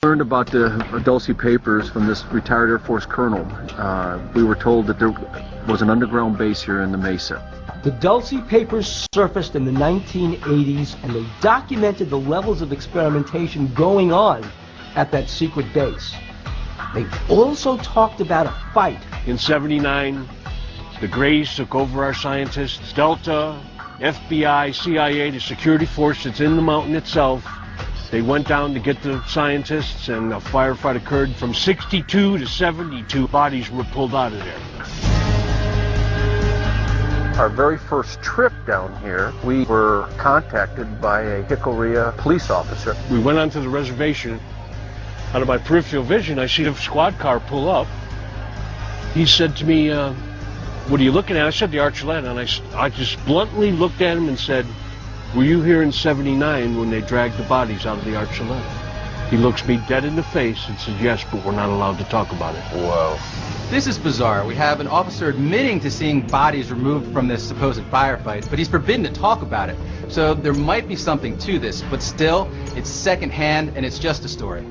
Learned about the Dulce papers from this retired Air Force colonel. We were told that there was an underground base here in the Mesa. The Dulce papers surfaced in the 1980s, and they documented the levels of experimentation going on at that secret base. They also talked about a fight. In '79, the Greys took over our scientists. Delta, FBI, CIA, the security force that's in the mountain itself. They went down to get the scientists, and a firefight occurred. From 62 to 72 bodies were pulled out of there. Our very first trip down here, we were contacted by a Jicarilla police officer. We went onto the reservation. Out of my peripheral vision, I see a squad car pull up. He said to me, what are you looking at? I said the Archuleta, and I just bluntly looked at him and said, were you here in '79 when they dragged the bodies out of the Archuleta? He looks me dead in the face and says, yes, but we're not allowed to talk about it. Whoa. This is bizarre. We have an officer admitting to seeing bodies removed from this supposed firefight, but he's forbidden to talk about it. So there might be something to this, but still, it's secondhand and it's just a story.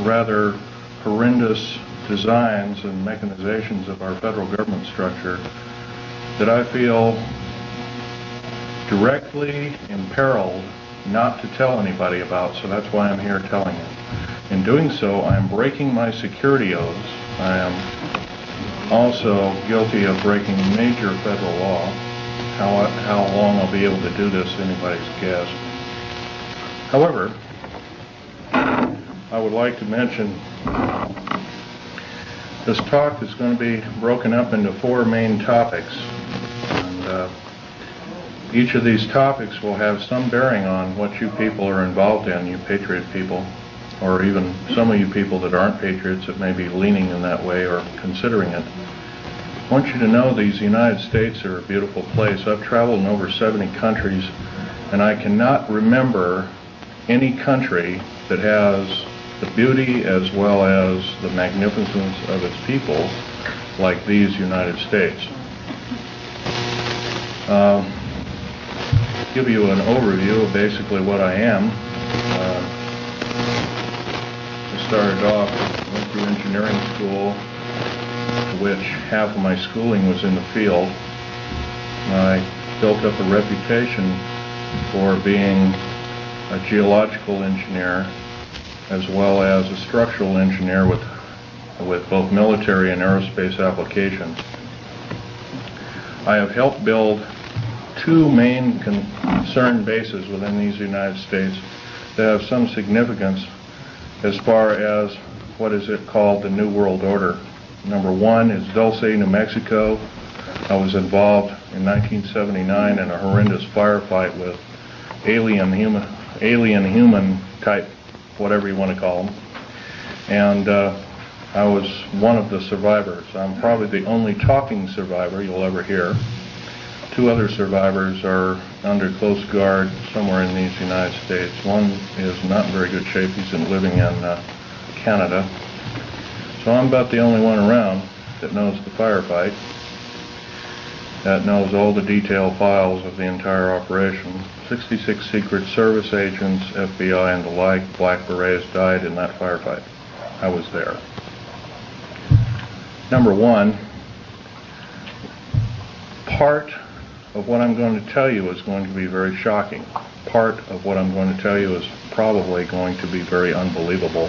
Rather horrendous designs and mechanizations of our federal government structure that I feel directly imperiled not to tell anybody about, so that's why I'm here telling it. In doing so, I am breaking my security oaths. I am also guilty of breaking major federal law. How long I'll be able to do this, anybody's guess. However, I would like to mention this talk is going to be broken up into 4 main topics. And each of these topics will have some bearing on what you people are involved in, you patriot people, or even some of you people that aren't patriots that may be leaning in that way or considering it. I want you to know these United States are a beautiful place. I've traveled in over 70 countries, and I cannot remember any country that has the beauty as well as the magnificence of its people like these United States. Give you an overview of basically what I am. I started off, went through engineering school, which half of my schooling was in the field. I built up a reputation for being a geological engineer as well as a structural engineer with both military and aerospace applications. I have helped build 2 main concern bases within these United States that have some significance as far as what is it called the New World Order. Number 1 is Dulce, New Mexico. I was involved in 1979 in a horrendous firefight with alien human type, whatever you want to call them, and I was one of the survivors. I'm probably the only talking survivor you'll ever hear. 2 other survivors are under close guard somewhere in these United States. One is not in very good shape. He's living in Canada. So I'm about the only one around that knows the firefight, that knows all the detailed files of the entire operation. 66 Secret Service agents, FBI and the like, Black Berets died in that firefight. I was there. Number 1, part of what I'm going to tell you is going to be very shocking. Part of what I'm going to tell you is probably going to be very unbelievable.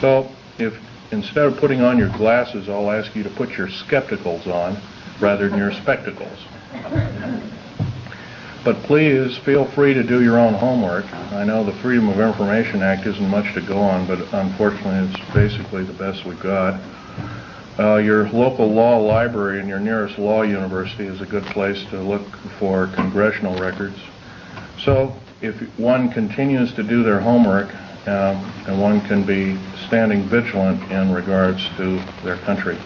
So if instead of putting on your glasses, I'll ask you to put your skepticals on rather than your spectacles. But please feel free to do your own homework. I know the Freedom of Information Act isn't much to go on, but unfortunately it's basically the best we've got. Your local law library and your nearest law university is a good place to look for congressional records. So if one continues to do their homework, and one can be standing vigilant in regards to their country.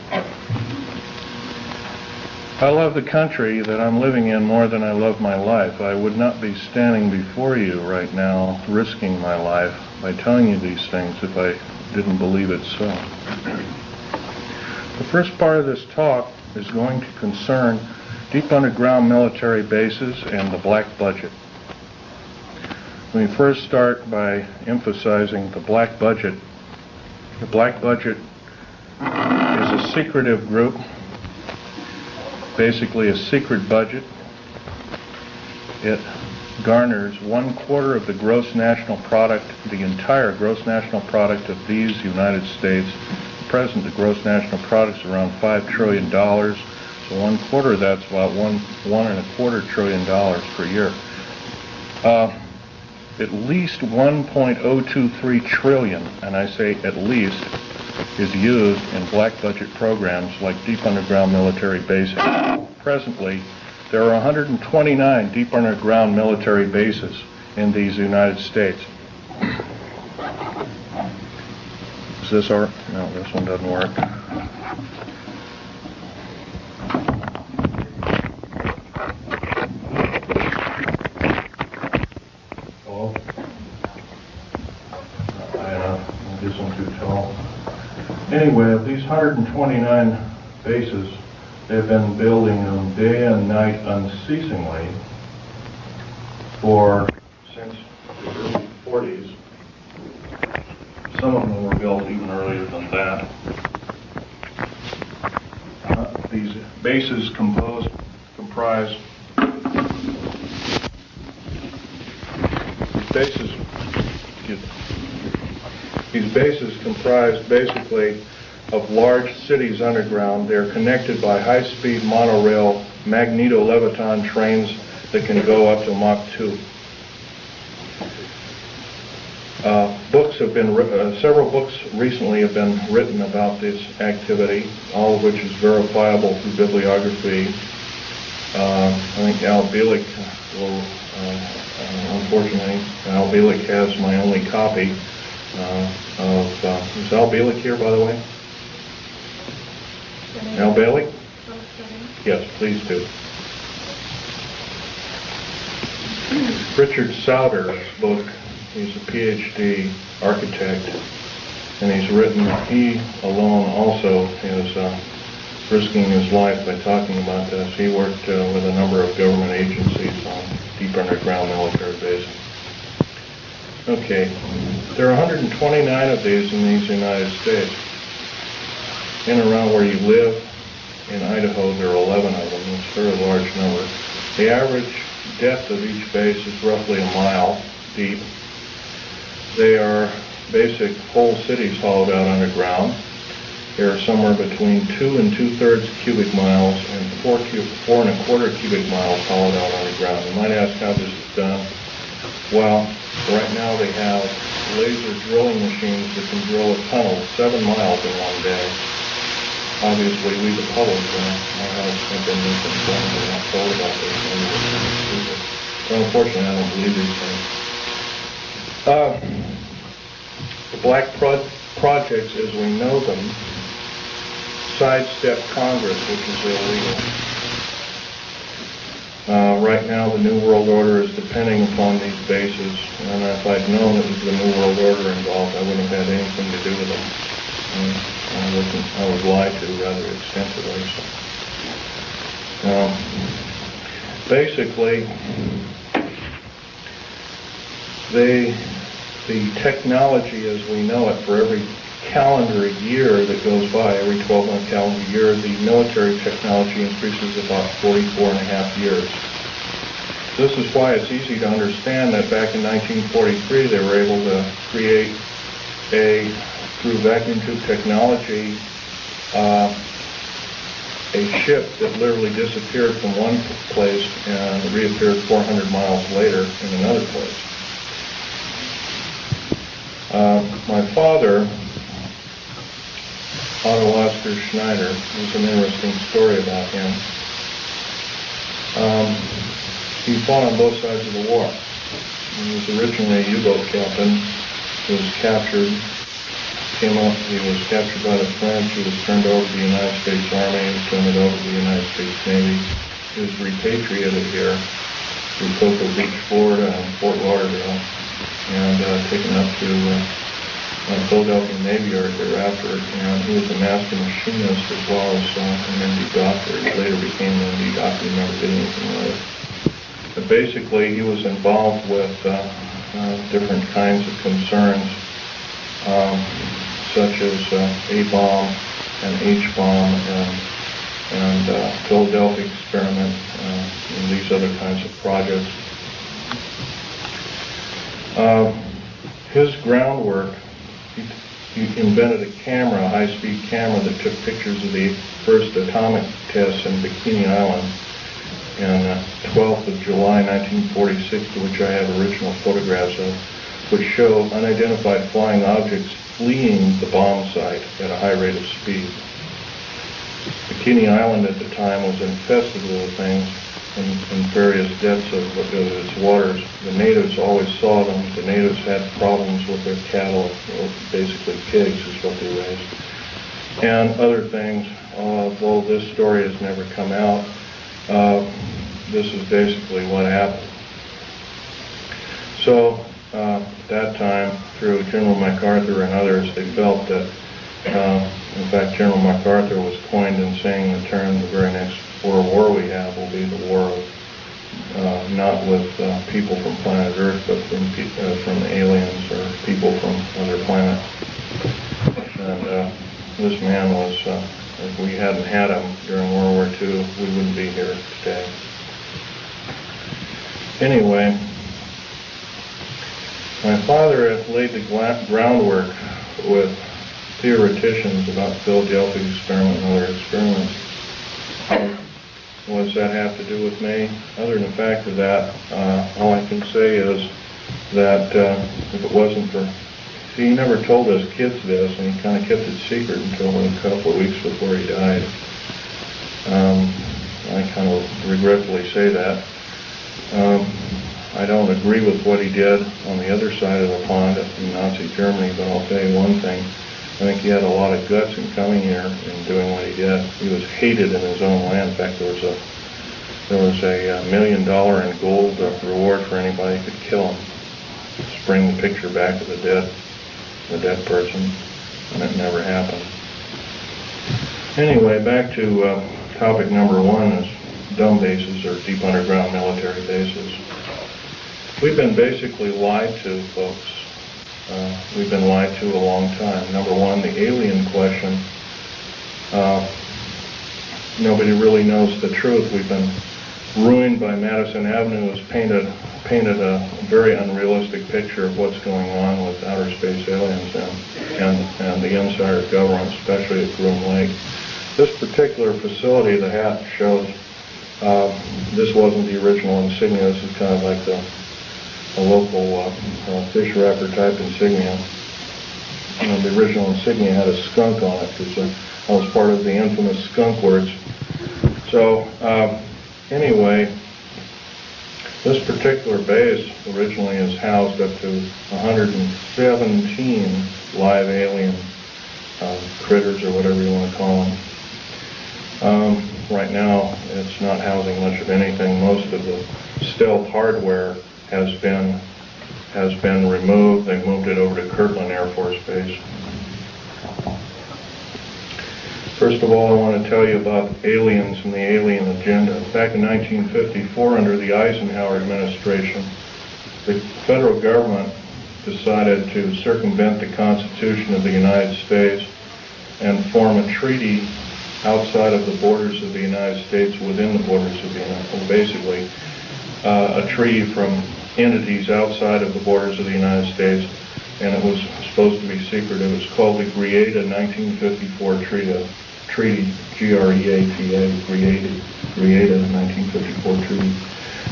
I love the country that I'm living in more than I love my life. I would not be standing before you right now risking my life by telling you these things if I didn't believe it so. The first part of this talk is going to concern deep underground military bases and the black budget. Let me first start by emphasizing the black budget. The black budget is a secretive group, basically a secret budget. It garners 1/4 of the gross national product, the entire gross national product of these United States. At present, the gross national product is around $5 trillion. So 1/4 of that's about $1.25 trillion per year. At least 1.023 trillion, and I say at least, is used in black budget programs like deep underground military bases. Presently, there are 129 deep underground military bases in these United States. Is this our? No, this one doesn't work. Anyway, of these 129 bases, they've been building them day and night unceasingly since the early 40s. Some of them were built even earlier than that. These bases comprise basically of large cities underground. They're connected by high-speed monorail magneto-leviton trains that can go up to Mach 2. Several books recently have been written about this activity, all of which is verifiable through bibliography. I think Al Bielek will, unfortunately, Al Bielek has my only copy is Al Bielek here, by the way? Al Bielek? Yes, please do. Richard Sauder's book, he's a PhD architect, and he alone also is risking his life by talking about this. He worked with a number of government agencies on deep underground military bases. Okay, there are 129 of these in these United States. In and around where you live, in Idaho, there are 11 of them. It's a very large number. The average depth of each base is roughly a mile deep. They are basic whole cities hauled out underground. They are somewhere between 2 2/3 cubic miles and 4 1/4 cubic miles hauled out underground. You might ask how this is done. Well, right now they have laser drilling machines that can drill a tunnel 7 miles in one day. Obviously, we the public, my house have been misinformed. We're not told about this. So unfortunately, I don't believe these things. The black projects, as we know them, sidestep Congress, which is illegal. Right now, the New World Order is depending upon these bases, and if I'd known it was the New World Order involved, I wouldn't have had anything to do with them. I was lied to rather extensively. So. Basically, the technology as we know it for every calendar year that goes by, every 12-month calendar year, the military technology increases about 44.5 years. This is why it's easy to understand that back in 1943 they were able to create through vacuum tube technology, a ship that literally disappeared from one place and reappeared 400 miles later in another place. My father, Otto Oscar Schneider, there's an interesting story about him. He fought on both sides of the war. He was originally a U-boat captain. He was captured, he was captured by the French, he was turned over to the United States Army, he was turned over to the United States Navy. He was repatriated here to Cocoa Beach, Florida, and Fort Lauderdale, and taken up to Philadelphia Navy Yard thereafter, and he was a master machinist as well as an MD doctor. He later became an MD doctor, he never did anything with it. But basically, he was involved with different kinds of concerns, such as A-bomb and H-bomb and Philadelphia experiment and these other kinds of projects. His groundwork, he invented a camera, a high-speed camera that took pictures of the first atomic tests in Bikini Island on 12th of July 1946, to which I have original photographs of, which show unidentified flying objects fleeing the bomb site at a high rate of speed. Bikini Island at the time was infested with things in various depths of its waters. The natives always saw them. The natives had problems with their cattle, basically pigs is what they raised, and other things. Though this story has never come out, this is basically what happened. So at that time, through General MacArthur and others, they felt that, in fact, General MacArthur was coined in saying the term, the very next World War we have will be the war of, not with people from planet Earth, but from aliens or people from other planets. And this man was, if we hadn't had him during World War II, we wouldn't be here today. Anyway, my father had laid the groundwork with theoreticians about Philadelphia experiment and other experiments. What does that have to do with me? Other than the fact of that, all I can say is that if it wasn't for, see, he never told us kids this, and he kind of kept it secret until a couple of weeks before he died. I kind of regretfully say that. I don't agree with what he did on the other side of the pond in Nazi Germany, but I'll tell you one thing. I think he had a lot of guts in coming here and doing what he did. He was hated in his own land. In fact, there was a $1 million in gold reward for anybody who could kill him. Just bring the picture back of the dead person, and it never happened. Anyway, back to topic number one is dumb bases or deep underground military bases. We've been basically lied to, folks. We've been lied to a long time. Number one, the alien question. Nobody really knows the truth. We've been ruined by Madison Avenue has painted a very unrealistic picture of what's going on with outer space aliens and the inside of government, especially at Groom Lake. This particular facility, the hat shows, this wasn't the original insignia. This is kind of like a local fish wrapper type insignia. And the original insignia had a skunk on it because that was part of the infamous skunk words. So anyway, this particular base originally is housed up to 117 live alien critters or whatever you want to call them. Right now, it's not housing much of anything. Most of the stealth hardware has been removed. They moved it over to Kirtland Air Force Base. First of all, I want to tell you about aliens and the alien agenda. Back in 1954, under the Eisenhower administration, the federal government decided to circumvent the Constitution of the United States and form a treaty outside of the borders of the United States within the borders of the United States. Basically, a treaty from entities outside of the borders of the United States, and it was supposed to be secret. It was called the Greada 1954 Treaty, G-R-E-A-T-A, Greada 1954 Treaty.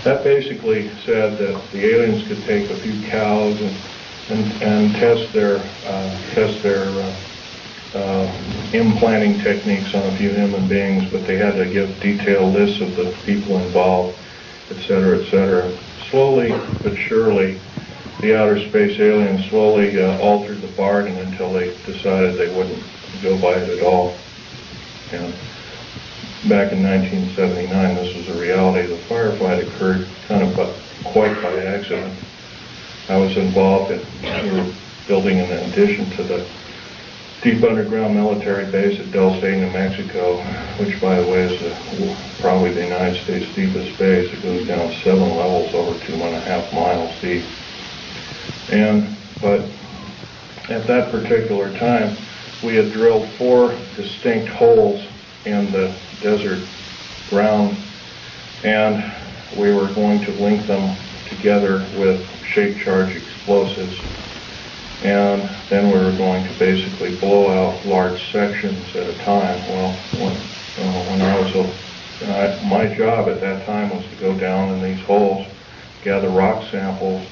That basically said that the aliens could take a few cows and test their implanting techniques on a few human beings, but they had to give detailed lists of the people involved, etc., etc. Slowly but surely, the outer space aliens slowly altered the bargain until they decided they wouldn't go by it at all. And back in 1979, this was a reality. The firefight occurred kind of quite by accident. I was involved in, we were building an addition to the deep underground military base at Dulce, New Mexico, which, by the way, is probably the United States' deepest base. It goes down 7 levels over 2.5 miles deep. But at that particular time, we had drilled 4 distinct holes in the desert ground, and we were going to link them together with shape charge explosives, and then we were going to basically blow out large sections at a time. Well, when I was my job at that time was to go down in these holes, gather rock samples,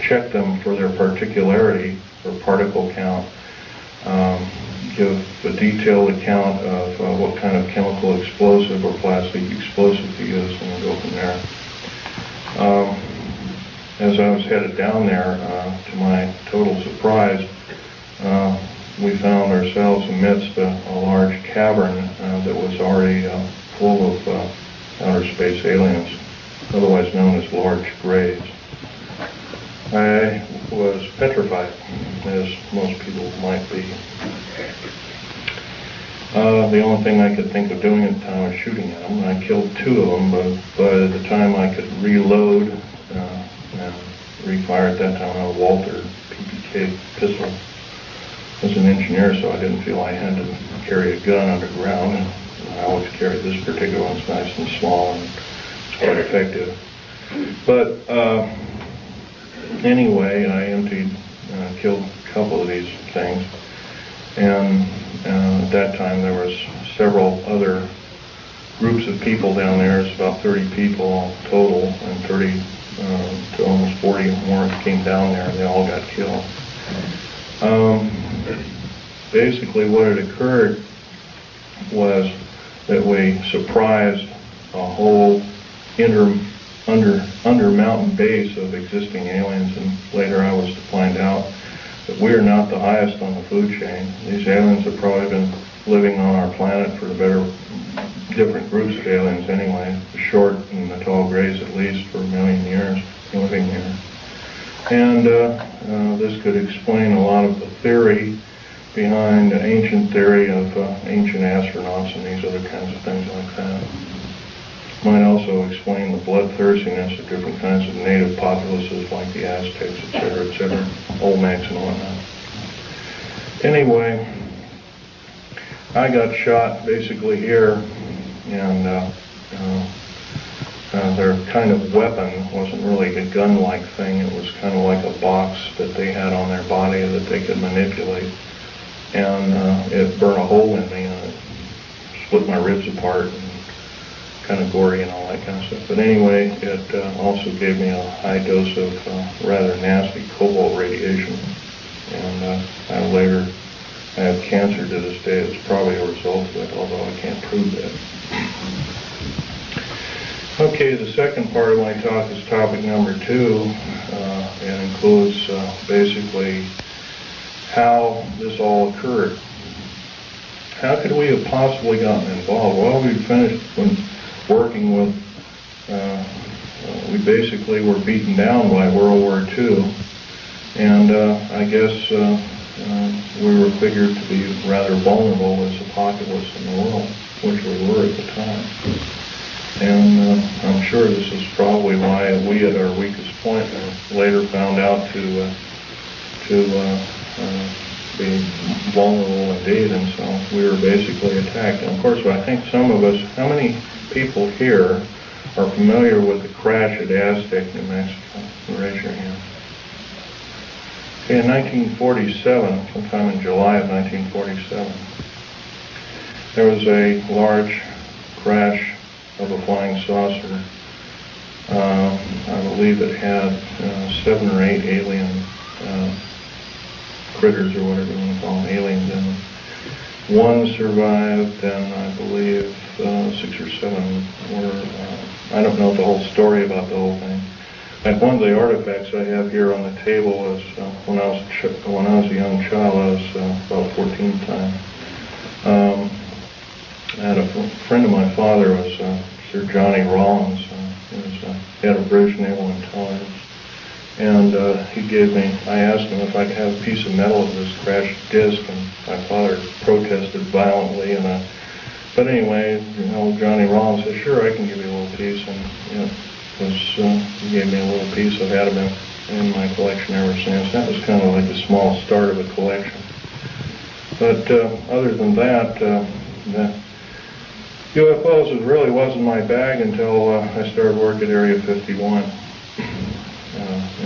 check them for their particularity or particle count, give a detailed account of what kind of chemical explosive or plastic explosive to use, and we'll go from there. As I was headed down there, to my total surprise, we found ourselves amidst a large cavern that was already full of outer space aliens, otherwise known as large graves. I was petrified, as most people might be. The only thing I could think of doing at the time was shooting at them. I killed 2 of them, but by the time I could reload and refire at that time, I had a Walter PPK pistol. I was an engineer, so I didn't feel I had to carry a gun underground. And I always carried this particular one. It's nice and small, and it's quite effective. But anyway, I killed a couple of these things, and at that time there was several other groups of people down there. It's about 30 people total, and 30 to almost 40 more came down there, and they all got killed. Basically what had occurred was that we surprised a whole under mountain base of existing aliens, and later I was to find out that we are not the highest on the food chain. These aliens have probably been living on our planet for different groups of aliens anyway, the short and the tall grays at least, for 1 million years living here. And this could explain a lot of the theory behind the ancient theory of ancient astronauts and these other kinds of things like that. Might also explain the bloodthirstiness of different kinds of native populaces like the Aztecs, etc., Olmecs and whatnot. Anyway, I got shot basically here, and their kind of weapon wasn't really a gun-like thing. It was kind of like a box that they had on their body that they could manipulate, and it burned a hole in me, and it split my ribs apart, and kind of gory and all that kind of stuff. But anyway, it also gave me a high dose of rather nasty cobalt radiation, and I have cancer to this day. It's probably a result of it, although I can't prove that. Okay, the second part of my talk is topic number 2, and includes basically how this all occurred. How could we have possibly gotten involved? Well, we finished working with, we basically were beaten down by World War II, and I guess we were figured to be rather vulnerable as a populace in the world, which we were at the time. And I'm sure this is probably why we at our weakest point later found out to be vulnerable indeed, and so we were basically attacked. And of course, I think some of us, how many people here are familiar with the crash at Aztec, New Mexico? Raise your hand. Okay, in 1947, sometime in July of 1947, there was a large crash of a flying saucer. I believe it had 7 or 8 alien critters, or whatever you want to call them, aliens in them. 1 survived, and I believe 6 or 7 were, I don't know the whole story about the whole thing, Like one of the artifacts I have here on the table is when I was a young child. I was about 14 at the time. I had a friend of my father was Sir Johnny Rawlins. He was head of British Naval Intelligence, and he gave me. I asked him if I could have a piece of metal of this crashed disc, and my father protested violently. But anyway, Johnny Rawlins said, "Sure, I can give you a little piece," and he gave me a little piece. I've had them in my collection ever since. That was kind of like the small start of a collection. But other than that, the UFOs really wasn't my bag until I started work at Area 51,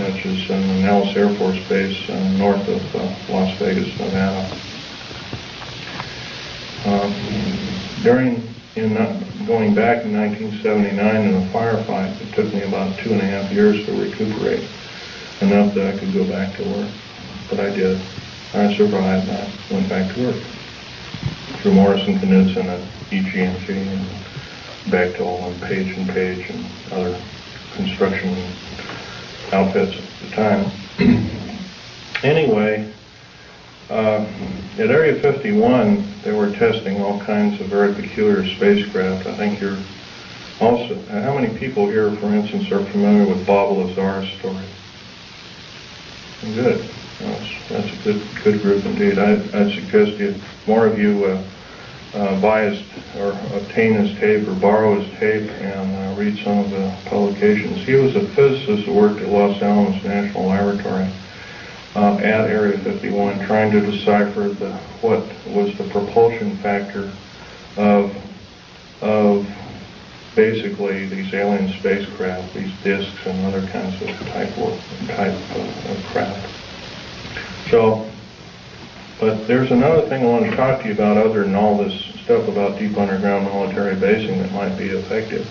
which is in the Nellis Air Force Base north of Las Vegas, Nevada. Going back in 1979 in a firefight, it took me about 2.5 years to recuperate, enough that I could go back to work. But I did. I survived. I went back to work through Morrison Knudsen at EG&T and Bechtel and Page and other construction outfits at the time. Anyway, at Area 51, they were testing all kinds of very peculiar spacecraft. I think you're also, how many people here, for instance, are familiar with Bob Lazar's story? Good. That's a good group indeed. I'd suggest more of you buy his or obtain his tape or borrow his tape and read some of the publications. He was a physicist who worked at Los Alamos National Laboratory at Area 51, trying to decipher what was the propulsion factor of basically these alien spacecraft, these discs and other kinds of type of craft. So, but there's another thing I want to talk to you about other than all this stuff about deep underground military basing that might be effective.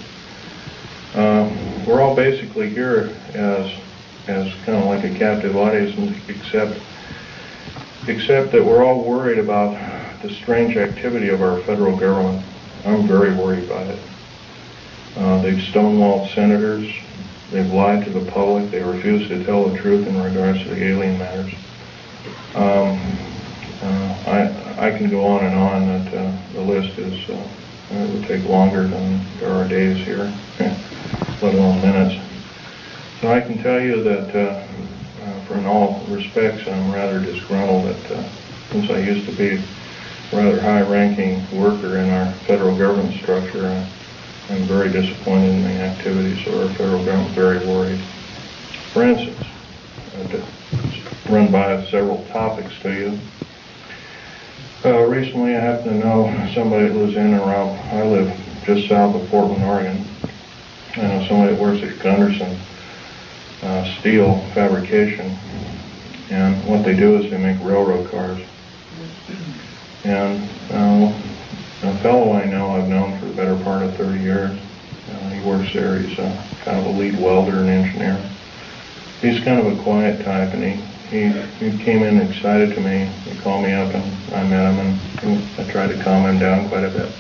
We're all basically here as kind of like a captive audience, except that we're all worried about the strange activity of our federal government. I'm very worried about it. They've stonewalled senators. They've lied to the public. They refuse to tell the truth in regards to the alien matters. I can go on and on. That the list is it would take longer than there are days here, let alone minutes. So I can tell you that, for in all respects, I'm rather disgruntled that since I used to be a rather high-ranking worker in our federal government structure, I'm very disappointed in the activities of our federal government, very worried. For instance, to run by several topics to you. Recently I happen to know somebody that lives in and around, I live just south of Portland, Oregon. I know somebody that works at Gunderson steel fabrication, and what they do is they make railroad cars. And a fellow I know, I've known for the better part of 30 years. He works there. He's kind of a lead welder and engineer. He's kind of a quiet type, and he came in excited to me. He called me up, and I met him, and I tried to calm him down quite a bit.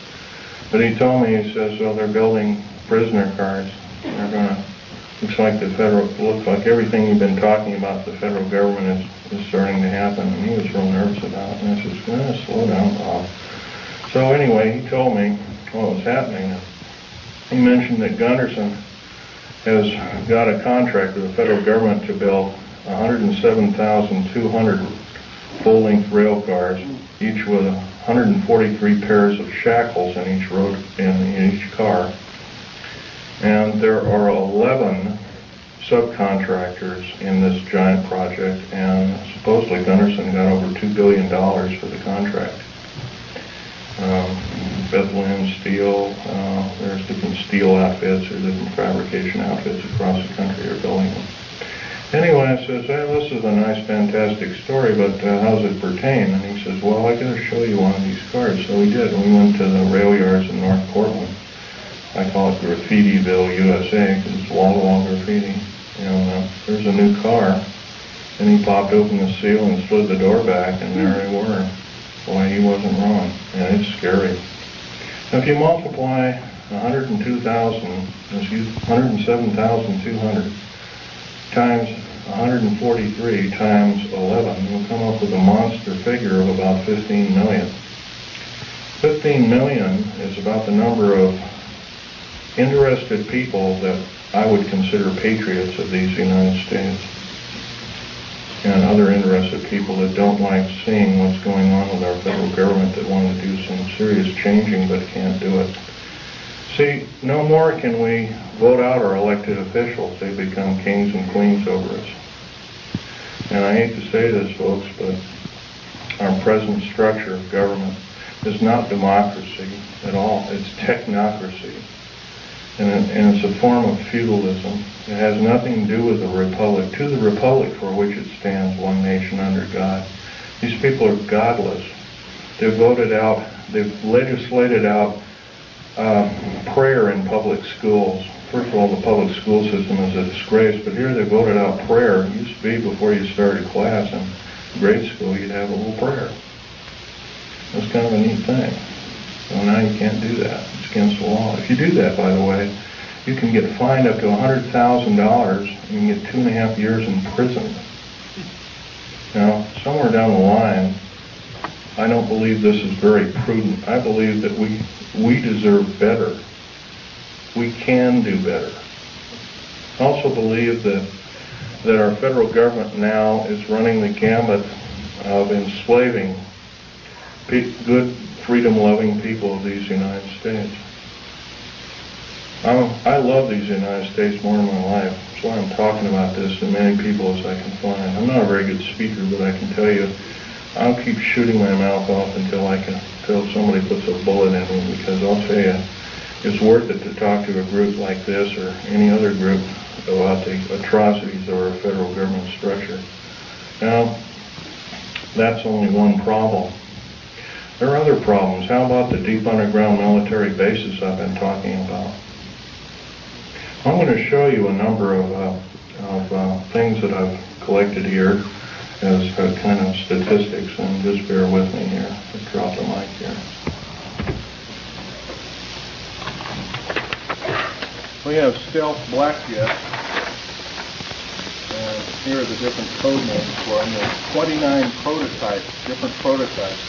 But he told me, he says, well, they're building prisoner cars. They're going to, looks like everything you've been talking about the federal government is starting to happen. And he was real nervous about it. And I said, slow down, Bob. So anyway, he told me what was happening. He mentioned that Gunderson has got a contract with the federal government to build 107,200 full-length rail cars, each with 143 pairs of shackles in each car. And there are 11 subcontractors in this giant project, and supposedly Gunderson got over $2 billion for the contract. Bethlehem Steel, there's different steel outfits or different fabrication outfits across the country are building them. Anyway, I says, hey, this is a nice, fantastic story, but how does it pertain? And he says, well, I got to show you one of these cars. So we did. We went to the rail yards in North Portland. I call it Graffitiville, USA, because it's wall-to-wall graffiti. There's a new car, and he popped open the seal and slid the door back, and there they were. Boy, he wasn't wrong. And it's scary. Now, if you multiply 107,200 times 143 times 11, you'll come up with a monster figure of about 15 million. 15 million is about the number of interested people that I would consider patriots of these United States, and other interested people that don't like seeing what's going on with our federal government, that want to do some serious changing but can't do it. See, no more can we vote out our elected officials. They become kings and queens over us. And I hate to say this, folks, but our present structure of government is not democracy at all. It's technocracy. And it's a form of feudalism. It has nothing to do with the republic. To the republic for which it stands, one nation under God. These people are godless. They've voted out, they've legislated out prayer in public schools. First of all, the public school system is a disgrace, but here they voted out prayer. It used to be before you started class in grade school, you'd have a little prayer. That's kind of a neat thing. So now you can't do that. It's against the law. If you do that, by the way, you can get fined up to $100,000 and you can get 2.5 years in prison. Now, somewhere down the line, I don't believe this is very prudent. I believe that we deserve better. We can do better. I also believe that our federal government now is running the gambit of enslaving good, freedom-loving people of these United States. I love these United States more in my life. That's why I'm talking about this to many people as I can find. I'm not a very good speaker, but I can tell you, I'll keep shooting my mouth off until somebody puts a bullet in me, because I'll tell you, it's worth it to talk to a group like this or any other group about the atrocities of our federal government structure. Now, that's only one problem. There are other problems. How about the deep underground military bases I've been talking about? I'm going to show you a number of things that I've collected here as kind of statistics, and just bear with me here. I'll drop the mic here. We have stealth black jets, and here are the different code names for them. There's 29 prototypes, different prototypes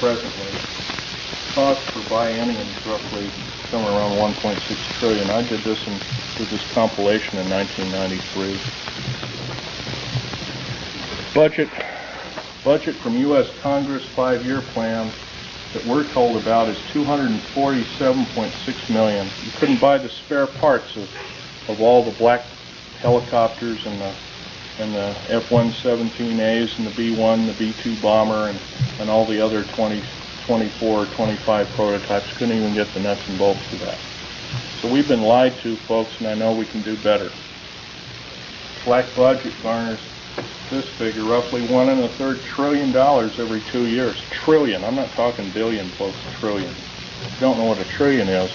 presently. Cost per biennium is roughly somewhere around 1.6 trillion. I did this compilation in 1993. Budget from U.S. Congress 5-year plan that we're told about is $247.6 million. You couldn't buy the spare parts of all the black helicopters and the F-117As and the B-1, the B-2 bomber, and all the other 24 or 25 prototypes. Couldn't even get the nuts and bolts of that. So we've been lied to, folks, and I know we can do better. Black budget garners this figure, roughly $1.25 trillion every 2 years. Trillion. I'm not talking billion, folks. Trillion. If you don't know what a trillion is,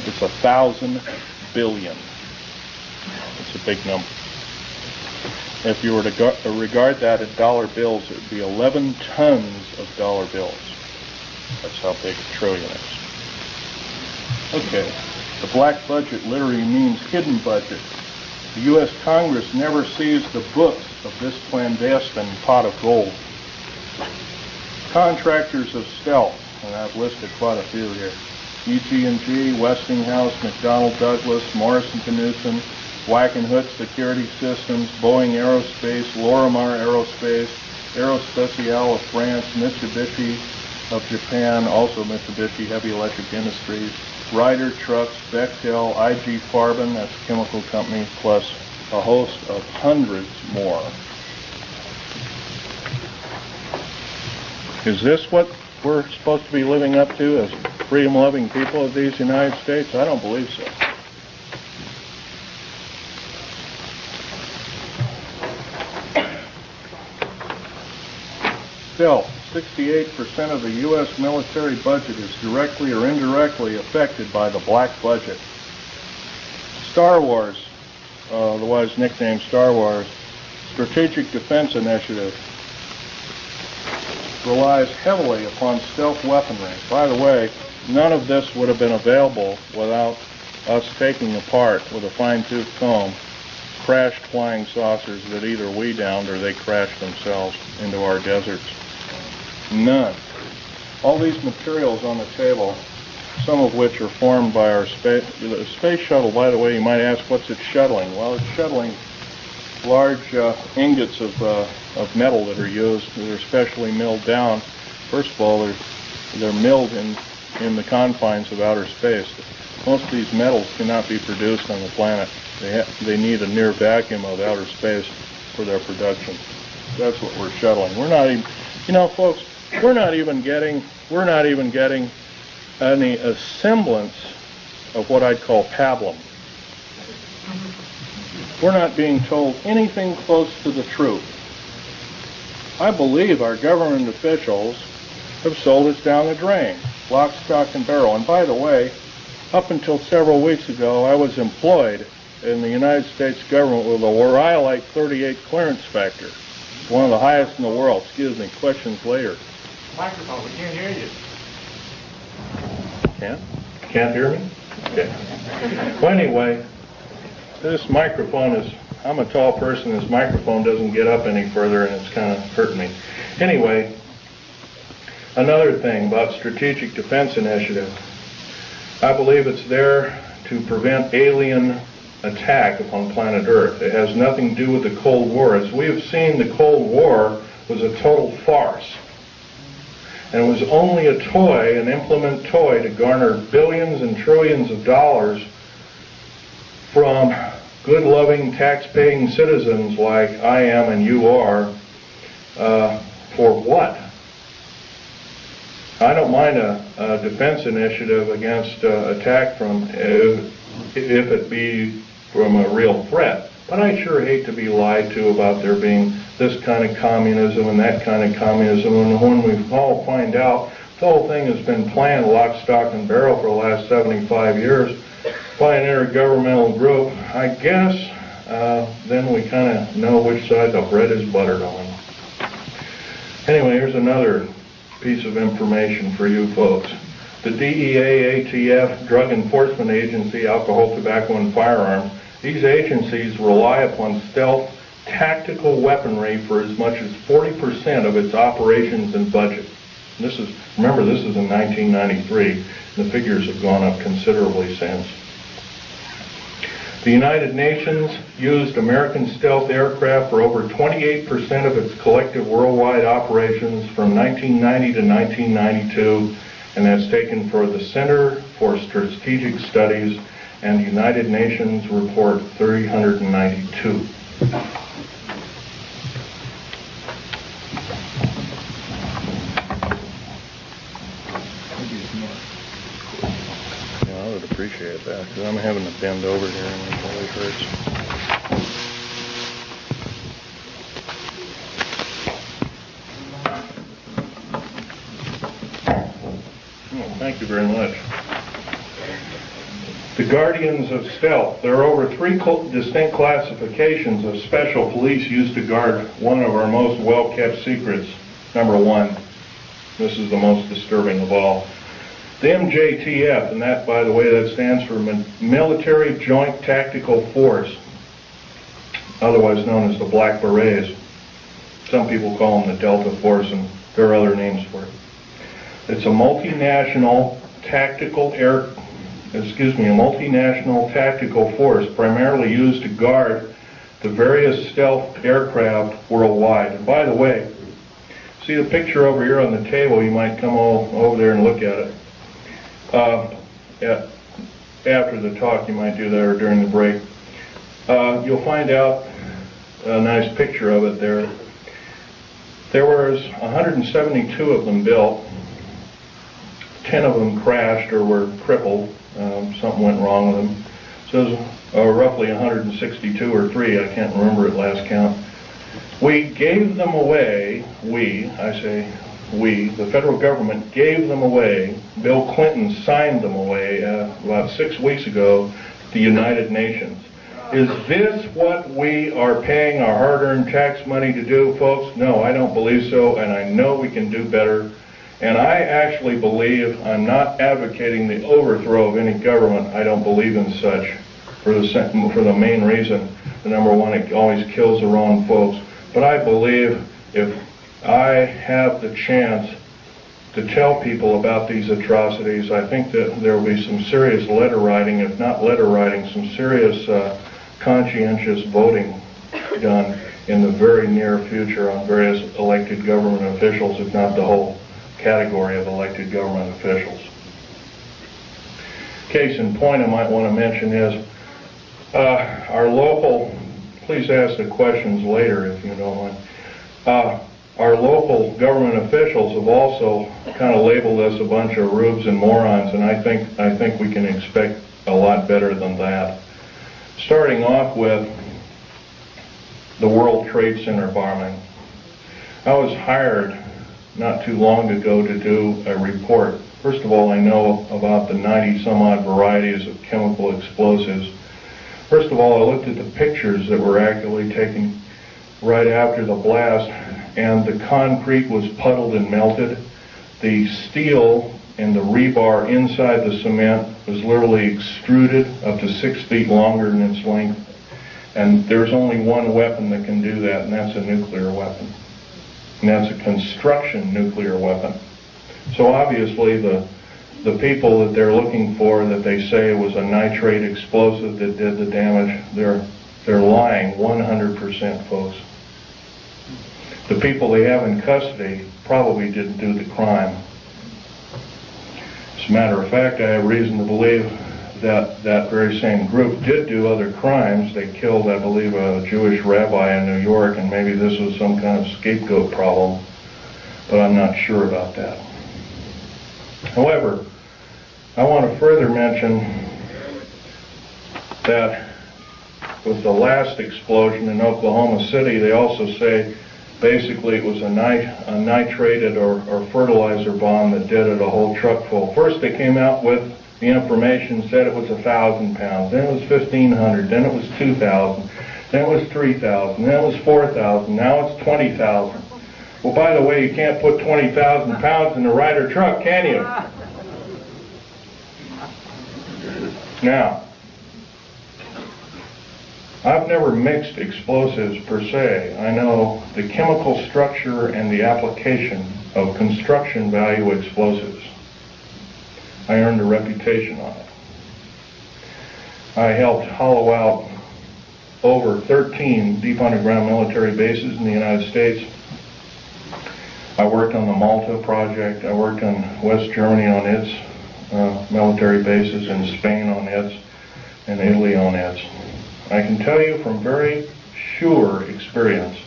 it's 1,000 billion. It's a big number. If you were to regard that in dollar bills, it would be 11 tons of dollar bills. That's how big a trillion is. Okay. The black budget literally means hidden budget. The U.S. Congress never sees the books of this clandestine pot of gold. Contractors of stealth, and I've listed quite a few here. EG&G, Westinghouse, McDonnell Douglas, Morrison-Knudsen, Wackenhut Security Systems, Boeing Aerospace, Lorimar Aerospace, Aerospatiale of France, Mitsubishi of Japan, also Mitsubishi Heavy Electric Industries, Ryder Trucks, Bechtel, IG Farben, that's a chemical company, plus a host of hundreds more. Is this what we're supposed to be living up to as freedom-loving people of these United States? I don't believe so. Still, 68% of the U.S. military budget is directly or indirectly affected by the black budget. Star Wars, otherwise nicknamed Star Wars, Strategic Defense Initiative, relies heavily upon stealth weaponry. By the way, none of this would have been available without us taking apart with a fine-tooth comb crashed flying saucers that either we downed or they crashed themselves into our deserts. None. All these materials on the table, some of which are formed by our space shuttle, by the way, you might ask, what's it shuttling? Well, it's shuttling large ingots of metal that are used, that are specially milled down. First of all, they're milled in the confines of outer space. Most of these metals cannot be produced on the planet. They need a near vacuum of outer space for their production. That's what we're shuttling. We're not even, you know, folks, we're not even getting a semblance of what I'd call pablum. We're not being told anything close to the truth. I believe our government officials have sold us down the drain, lock, stock, and barrel. And by the way, up until several weeks ago, I was employed in the United States government with a rhyolite 38 clearance factor, one of the highest in the world. Excuse me, questions later. Microphone, we can't hear you. Can't hear me? Okay. Well, anyway, this microphone is, I'm a tall person, this microphone doesn't get up any further and it's kind of hurting me. Anyway, another thing about Strategic Defense Initiative. I believe it's there to prevent alien attack upon planet Earth. It has nothing to do with the Cold War. As we have seen, the Cold War was a total farce. And it was only a toy, an implement toy, to garner billions and trillions of dollars from good, loving, tax-paying citizens like I am and you are. For what? I don't mind a defense initiative against attack from, if it be from a real threat. But I sure hate to be lied to about there being this kind of communism and that kind of communism. And when we all find out the whole thing has been planned lock, stock, and barrel for the last 75 years by an intergovernmental group, I guess then we kind of know which side the bread is buttered on. Anyway, here's another piece of information for you folks. The DEA, ATF, Drug Enforcement Agency, Alcohol, Tobacco, and Firearms, these agencies rely upon stealth tactical weaponry for as much as 40% of its operations and budget. And this is, remember, this is in 1993, and the figures have gone up considerably since. The United Nations used American stealth aircraft for over 28% of its collective worldwide operations from 1990 to 1992, and that's taken for the Center for Strategic Studies and the United Nations Report 392. Yeah, I would appreciate that, because I'm having to bend over here and it always hurts. Oh, thank you very much. The Guardians of Stealth. There are over 3 distinct classifications of special police used to guard one of our most well-kept secrets. Number 1, this is the most disturbing of all. The MJTF, and that, by the way, that stands for Military Joint Tactical Force, otherwise known as the Black Berets. Some people call them the Delta Force, and there are other names for it. It's a multinational tactical tactical force primarily used to guard the various stealth aircraft worldwide. And by the way, see the picture over here on the table? You might come over there and look at it. After the talk, you might do that, or during the break. You'll find out a nice picture of it there. There was 172 of them built. 10 of them crashed or were crippled. Something went wrong with them. So it was roughly 162 or 3. I can't remember at last count. We gave them away. The federal government gave them away. Bill Clinton signed them away about 6 weeks ago to the United Nations. Is this what we are paying our hard-earned tax money to do, folks? No, I don't believe so, and I know we can do better. And I actually believe, I'm not advocating the overthrow of any government. I don't believe in such, for the main reason. number one, it always kills the wrong folks. But I believe if I have the chance to tell people about these atrocities, I think that there will be some serious letter writing, if not letter writing, some serious conscientious voting done in the very near future on various elected government officials, if not the whole category of elected government officials. Case in point I might want to mention is our local, please ask the questions later if you don't mind. Our local government officials have also kind of labeled us a bunch of rubes and morons, and I think we can expect a lot better than that. Starting off with the World Trade Center bombing. I was hired not too long ago to do a report. First of all, I know about the 90 some odd varieties of chemical explosives. First of all, I looked at the pictures that were actually taken right after the blast, and the concrete was puddled and melted. The steel and the rebar inside the cement was literally extruded up to 6 feet longer in its length. And there's only one weapon that can do that, and that's a nuclear weapon. And that's a construction nuclear weapon. So obviously the people that they're looking for, that they say was a nitrate explosive that did the damage, they're lying 100%, folks. The people they have in custody probably didn't do the crime. As a matter of fact, I have reason to believe that that very same group did do other crimes. They killed, I believe, a Jewish rabbi in New York, and maybe this was some kind of scapegoat problem, but I'm not sure about that. However, I want to further mention that with the last explosion in Oklahoma City, they also say basically it was a nitrated or fertilizer bomb that did it, a whole truck full. First they came out with the information, said it was 1,000 pounds, then it was 1,500, then it was 2,000, then it was 3,000, then it was 4,000, now it's 20,000. Well, by the way, you can't put 20,000 pounds in a Ryder truck, can you? Now, I've never mixed explosives per se. I know the chemical structure and the application of construction value explosives. I earned a reputation on it. I helped hollow out over 13 deep underground military bases in the United States. I worked on the Malta project. I worked on West Germany on its military bases, and Spain on its, and Italy on its. I can tell you from very sure experience,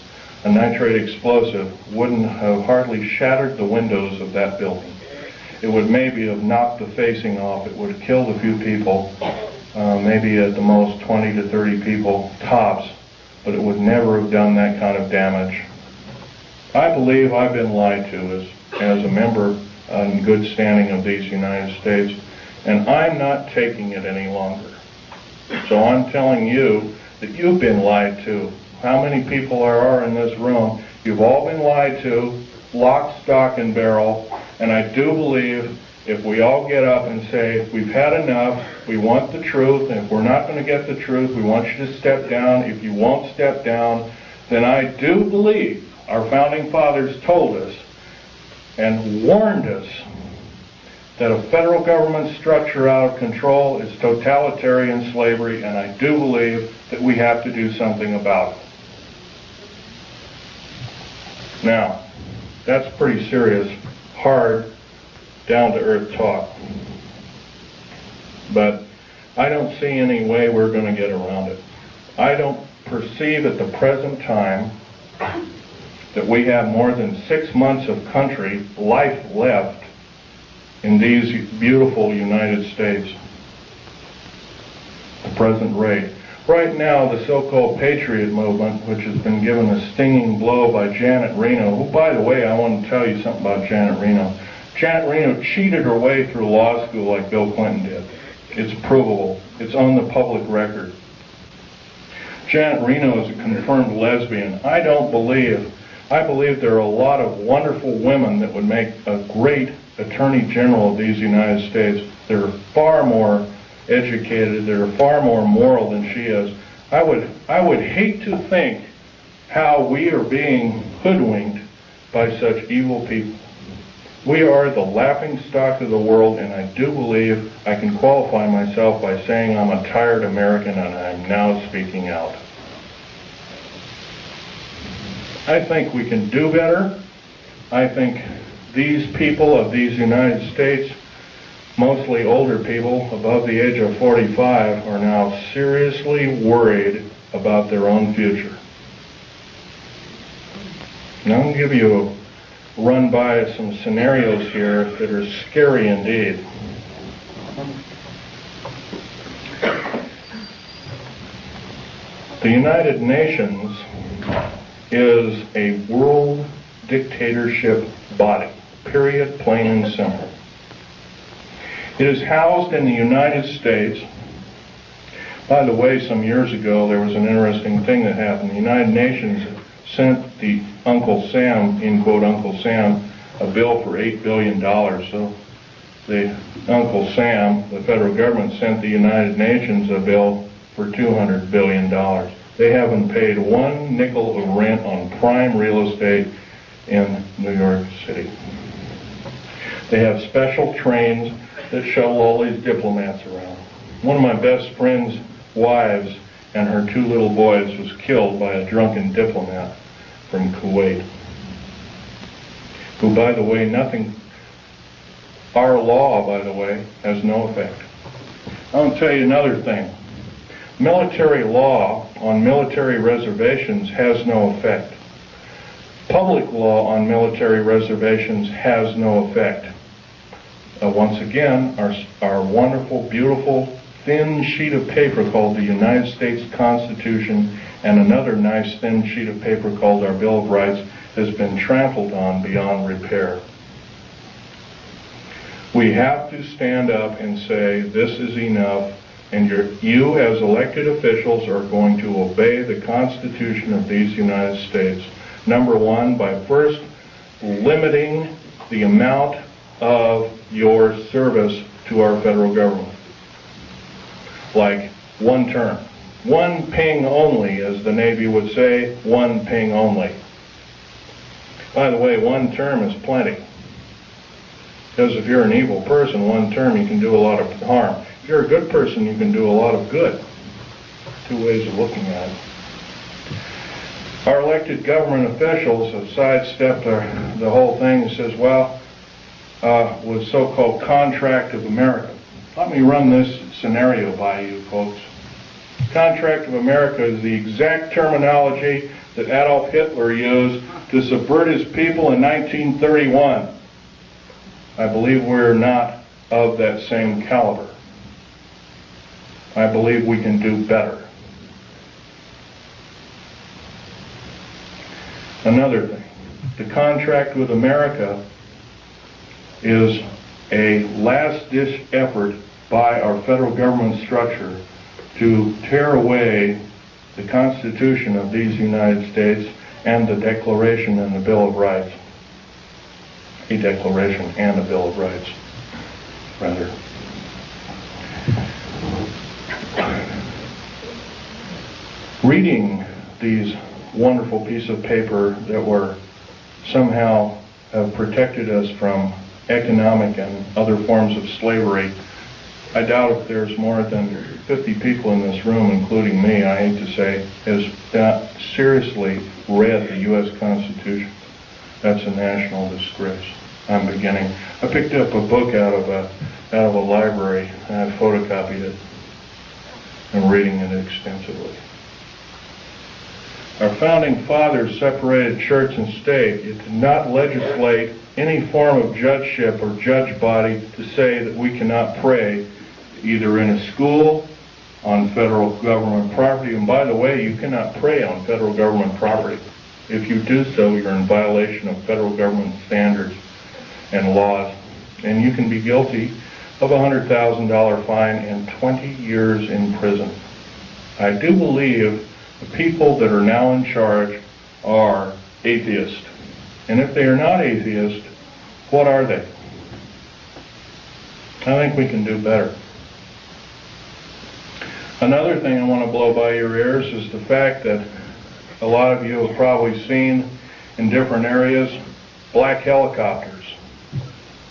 a nitrate explosive wouldn't have hardly shattered the windows of that building. It would maybe have knocked the facing off. It would have killed a few people, maybe at the most 20 to 30 people tops, but it would never have done that kind of damage. I believe I've been lied to as a member in good standing of these United States, and I'm not taking it any longer. So I'm telling you that you've been lied to. How many people are in this room? You've all been lied to, lock, stock, and barrel, and I do believe if we all get up and say, we've had enough, we want the truth, and if we're not going to get the truth, we want you to step down. If you won't step down, then I do believe our founding fathers told us and warned us that a federal government structure out of control is totalitarian slavery, and I do believe that we have to do something about it. Now, that's pretty serious, hard, down-to-earth talk. But I don't see any way we're going to get around it. I don't perceive at the present time that we have more than 6 months of country life left in these beautiful United States. The present rate. Right now, the so-called Patriot movement, which has been given a stinging blow by Janet Reno, who, by the way, I want to tell you something about Janet Reno. Janet Reno cheated her way through law school like Bill Clinton did. It's provable. It's on the public record. Janet Reno is a confirmed lesbian. I believe there are a lot of wonderful women that would make a great Attorney General of these United States. They're far more educated, they're far more moral than she is. I would hate to think how we are being hoodwinked by such evil people. We are the laughing stock of the world, and I do believe I can qualify myself by saying I'm a tired American, and I'm now speaking out. I think we can do better. I think these people of these United States, mostly older people above the age of 45, are now seriously worried about their own future. And I'm going to give you a run by some scenarios here that are scary indeed. The United Nations is a world dictatorship body, period, plain and simple. It is housed in the United States. By the way, some years ago there was an interesting thing that happened. The United Nations sent the Uncle Sam, in quote Uncle Sam, a bill for $8 billion. So the Uncle Sam, the federal government, sent the United Nations a bill for $200 billion. They haven't paid one nickel of rent on prime real estate in New York City. They have special trains that shuttle all these diplomats around. One of my best friend's wives and her 2 little boys was killed by a drunken diplomat from Kuwait, who, by the way, our law, by the way, has no effect. I'll tell you another thing. Military law on military reservations has no effect. Public law on military reservations has no effect. Once again, our wonderful, beautiful, thin sheet of paper called the United States Constitution and another nice thin sheet of paper called our Bill of Rights has been trampled on beyond repair. We have to stand up and say, this is enough, and you as elected officials are going to obey the Constitution of these United States. Number one, by first limiting the amount of your service to our federal government. Like 1 term. 1 ping only, as the Navy would say, 1 ping only. By the way, 1 term is plenty. Because if you're an evil person, 1 term you can do a lot of harm. If you're a good person, you can do a lot of good. 2 ways of looking at it. Our elected government officials have sidestepped the whole thing and says, well, with so-called Contract of America. Let me run this scenario by you, folks. Contract of America is the exact terminology that Adolf Hitler used to subvert his people in 1931. I believe we're not of that same caliber. I believe we can do better. Another thing, the contract with America is a last-ditch effort by our federal government structure to tear away the Constitution of these United States and the Declaration and the Bill of Rights. A Declaration and a Bill of Rights, rather. Reading these wonderful piece of paper that were somehow have protected us from economic and other forms of slavery. I doubt if there's more than 50 people in this room, including me, I hate to say, has seriously read the U.S. Constitution. That's a national disgrace. I'm beginning. I picked up a book out of a library and I photocopied it. I'm reading it extensively. Our founding fathers separated church and state. It did not legislate any form of judgeship or judge body to say that we cannot pray either in a school, on federal government property. And by the way, you cannot pray on federal government property. If you do so, you're in violation of federal government standards and laws. And you can be guilty of a $100,000 fine and 20 years in prison. I do believe the people that are now in charge are atheists. And if they are not atheists, what are they? I think we can do better. Another thing I want to blow by your ears is the fact that a lot of you have probably seen in different areas black helicopters.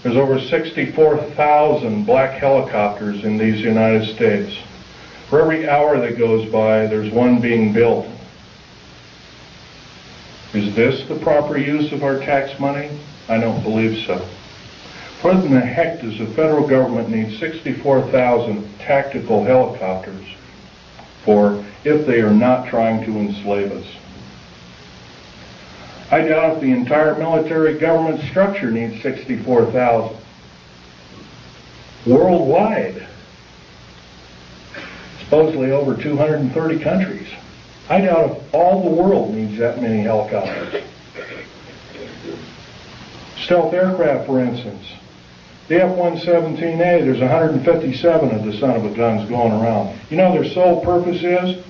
There's over 64,000 black helicopters in these United States. For every hour that goes by, there's one being built. Is this the proper use of our tax money? I don't believe so. What in the heck does the federal government need 64,000 tactical helicopters for if they are not trying to enslave us? I doubt if the entire military government structure needs 64,000. Worldwide, supposedly over 230 countries. I doubt if all the world needs that many helicopters. Stealth aircraft, for instance. The F-117A, there's 157 of the son of a guns going around. You know their sole purpose is?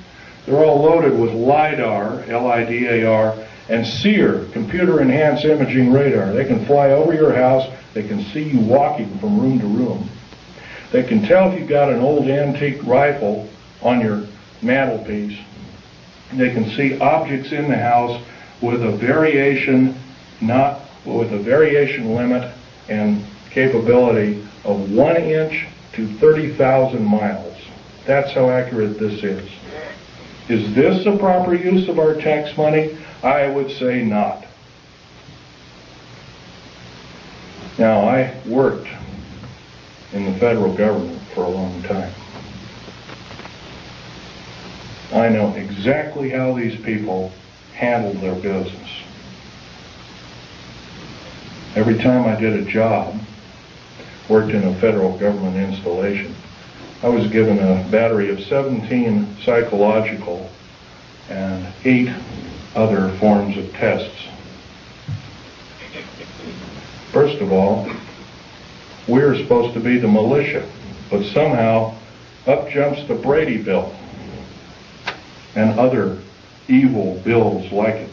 They're all loaded with LIDAR, L-I-D-A-R, and SEER, computer-enhanced imaging radar. They can fly over your house. They can see you walking from room to room. They can tell if you've got an old antique rifle on your mantelpiece. They can see objects in the house with a variation, limit and capability of 1 inch to 30,000 miles. That's how accurate this is. Is this the proper use of our tax money? I would say not. Now, I worked in the federal government for a long time. I know exactly how these people handled their business. Every time I did a job, worked in a federal government installation, I was given a battery of 17 psychological and 8 other forms of tests. First of all, we're supposed to be the militia, but somehow up jumps the Brady bill and other evil bills like it.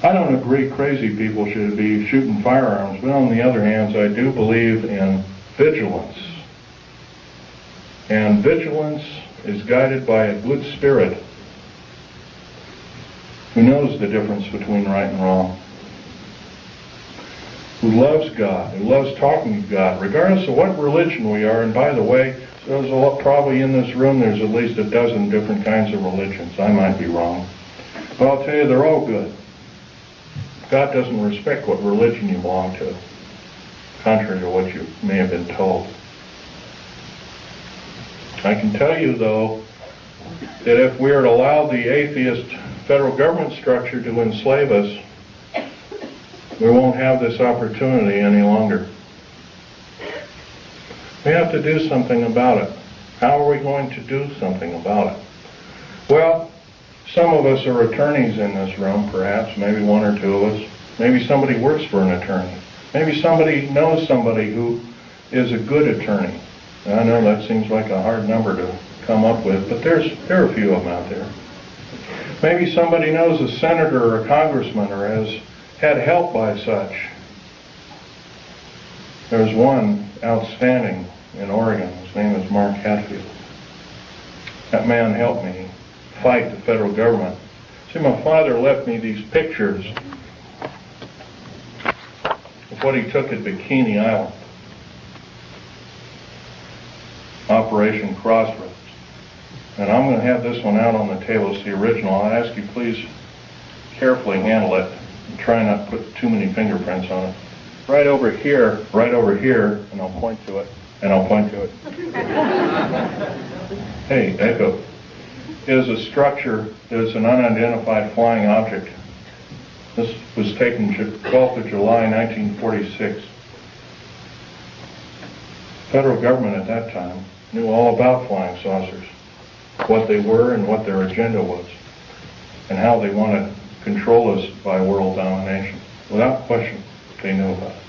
I don't agree crazy people should be shooting firearms, but on the other hand, I do believe in vigilance. And vigilance is guided by a good spirit who knows the difference between right and wrong, who loves God, who loves talking to God, regardless of what religion we are. And by the way, there's probably in this room, there's at least a dozen different kinds of religions. I might be wrong. But I'll tell you, they're all good. God doesn't respect what religion you belong to, contrary to what you may have been told. I can tell you, though, that if we are to allow the atheist federal government structure to enslave us, we won't have this opportunity any longer. We have to do something about it. How are we going to do something about it? Well, some of us are attorneys in this room, perhaps, maybe 1 or 2 of us. Maybe somebody works for an attorney. Maybe somebody knows somebody who is a good attorney. And I know that seems like a hard number to come up with, but there are a few of them out there. Maybe somebody knows a senator or a congressman or has had help by such. There's one outstanding in Oregon. His name is Mark Hatfield. That man helped me fight the federal government. See, my father left me these pictures of what he took at Bikini Island, Operation Crossroads. And I'm going to have this one out on the table. It's the original. I ask you please carefully handle it and try not to put too many fingerprints on it. Right over here, and I'll point to it, and I'll point to it. Hey, Echo. Is a structure that is an unidentified flying object. This was taken 12th of July, 1946. The federal government at that time knew all about flying saucers, what they were and what their agenda was, and how they want to control us by world domination. Without question, they knew about it.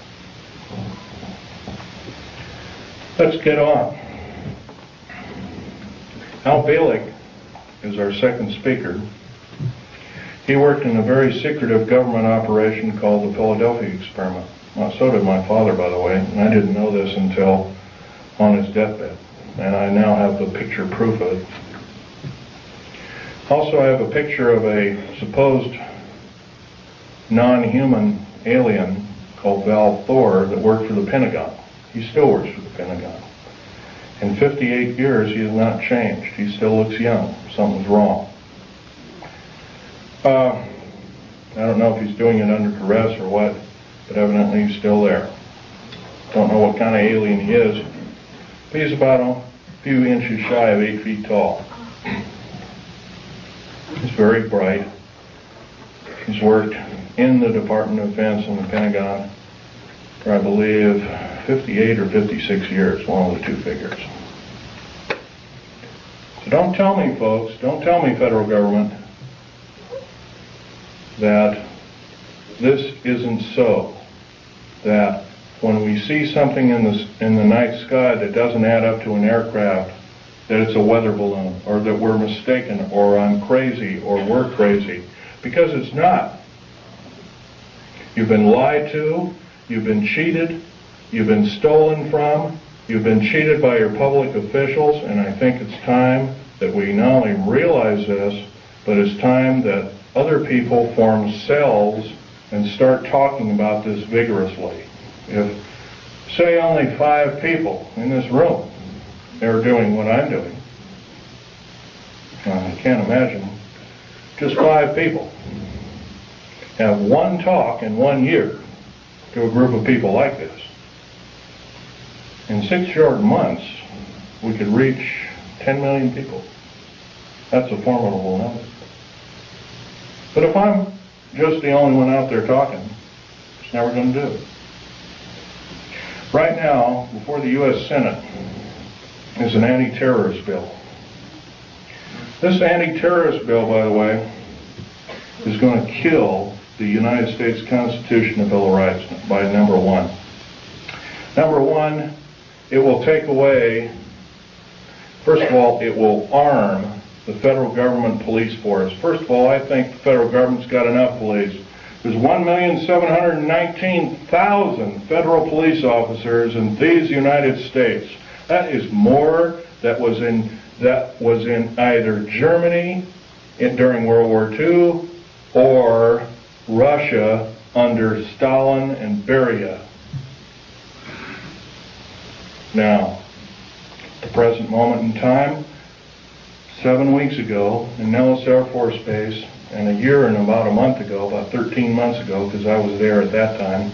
Let's get on. Al Bielek is our second speaker. He worked in a very secretive government operation called the Philadelphia Experiment. Well, so did my father, by the way, and I didn't know this until on his deathbed. and I now have a picture proof of it. Also, I have a picture of a supposed non-human alien called Val Thor that worked for the Pentagon. He still works for the Pentagon. In 58 years, he has not changed. He still looks young. Something's wrong. I don't know if he's doing it under duress or what, but evidently he's still there. Don't know what kind of alien he is, but he's about a few inches shy of 8 feet tall. He's very bright. He's worked in the Department of Defense and the Pentagon for, I believe, 58 or 56 years, one of the two figures. So don't tell me, folks, don't tell me, federal government, that this isn't so, that when we see something in the night sky that doesn't add up to an aircraft, that it's a weather balloon, or that we're mistaken, or I'm crazy, or we're crazy, because it's not. You've been lied to, you've been cheated, you've been stolen from, you've been cheated by your public officials, and I think it's time that we not only realize this, but it's time that other people form cells and start talking about this vigorously. If, say, only 5 people in this room are doing what I'm doing, I can't imagine just 5 people have one talk in 1 year to a group of people like this. In 6 short months, we could reach 10 million people. That's a formidable number. But if I'm just the only one out there talking, it's never going to do it. Right now, before the U.S. Senate is an anti-terrorist bill. This anti-terrorist bill, by the way, is going to kill the United States Constitution and Bill of Rights by number 1. Number 1, it will take away, first of all, it will arm the federal government police force. First of all, I think the federal government's got enough police. There's 1,719,000 federal police officers in these United States. That is more that was in either Germany during World War II or Russia under Stalin and Beria. Now, at the present moment in time, 7 weeks ago in Nellis Air Force Base, and a year and about a month ago, about 13 months ago, because I was there at that time,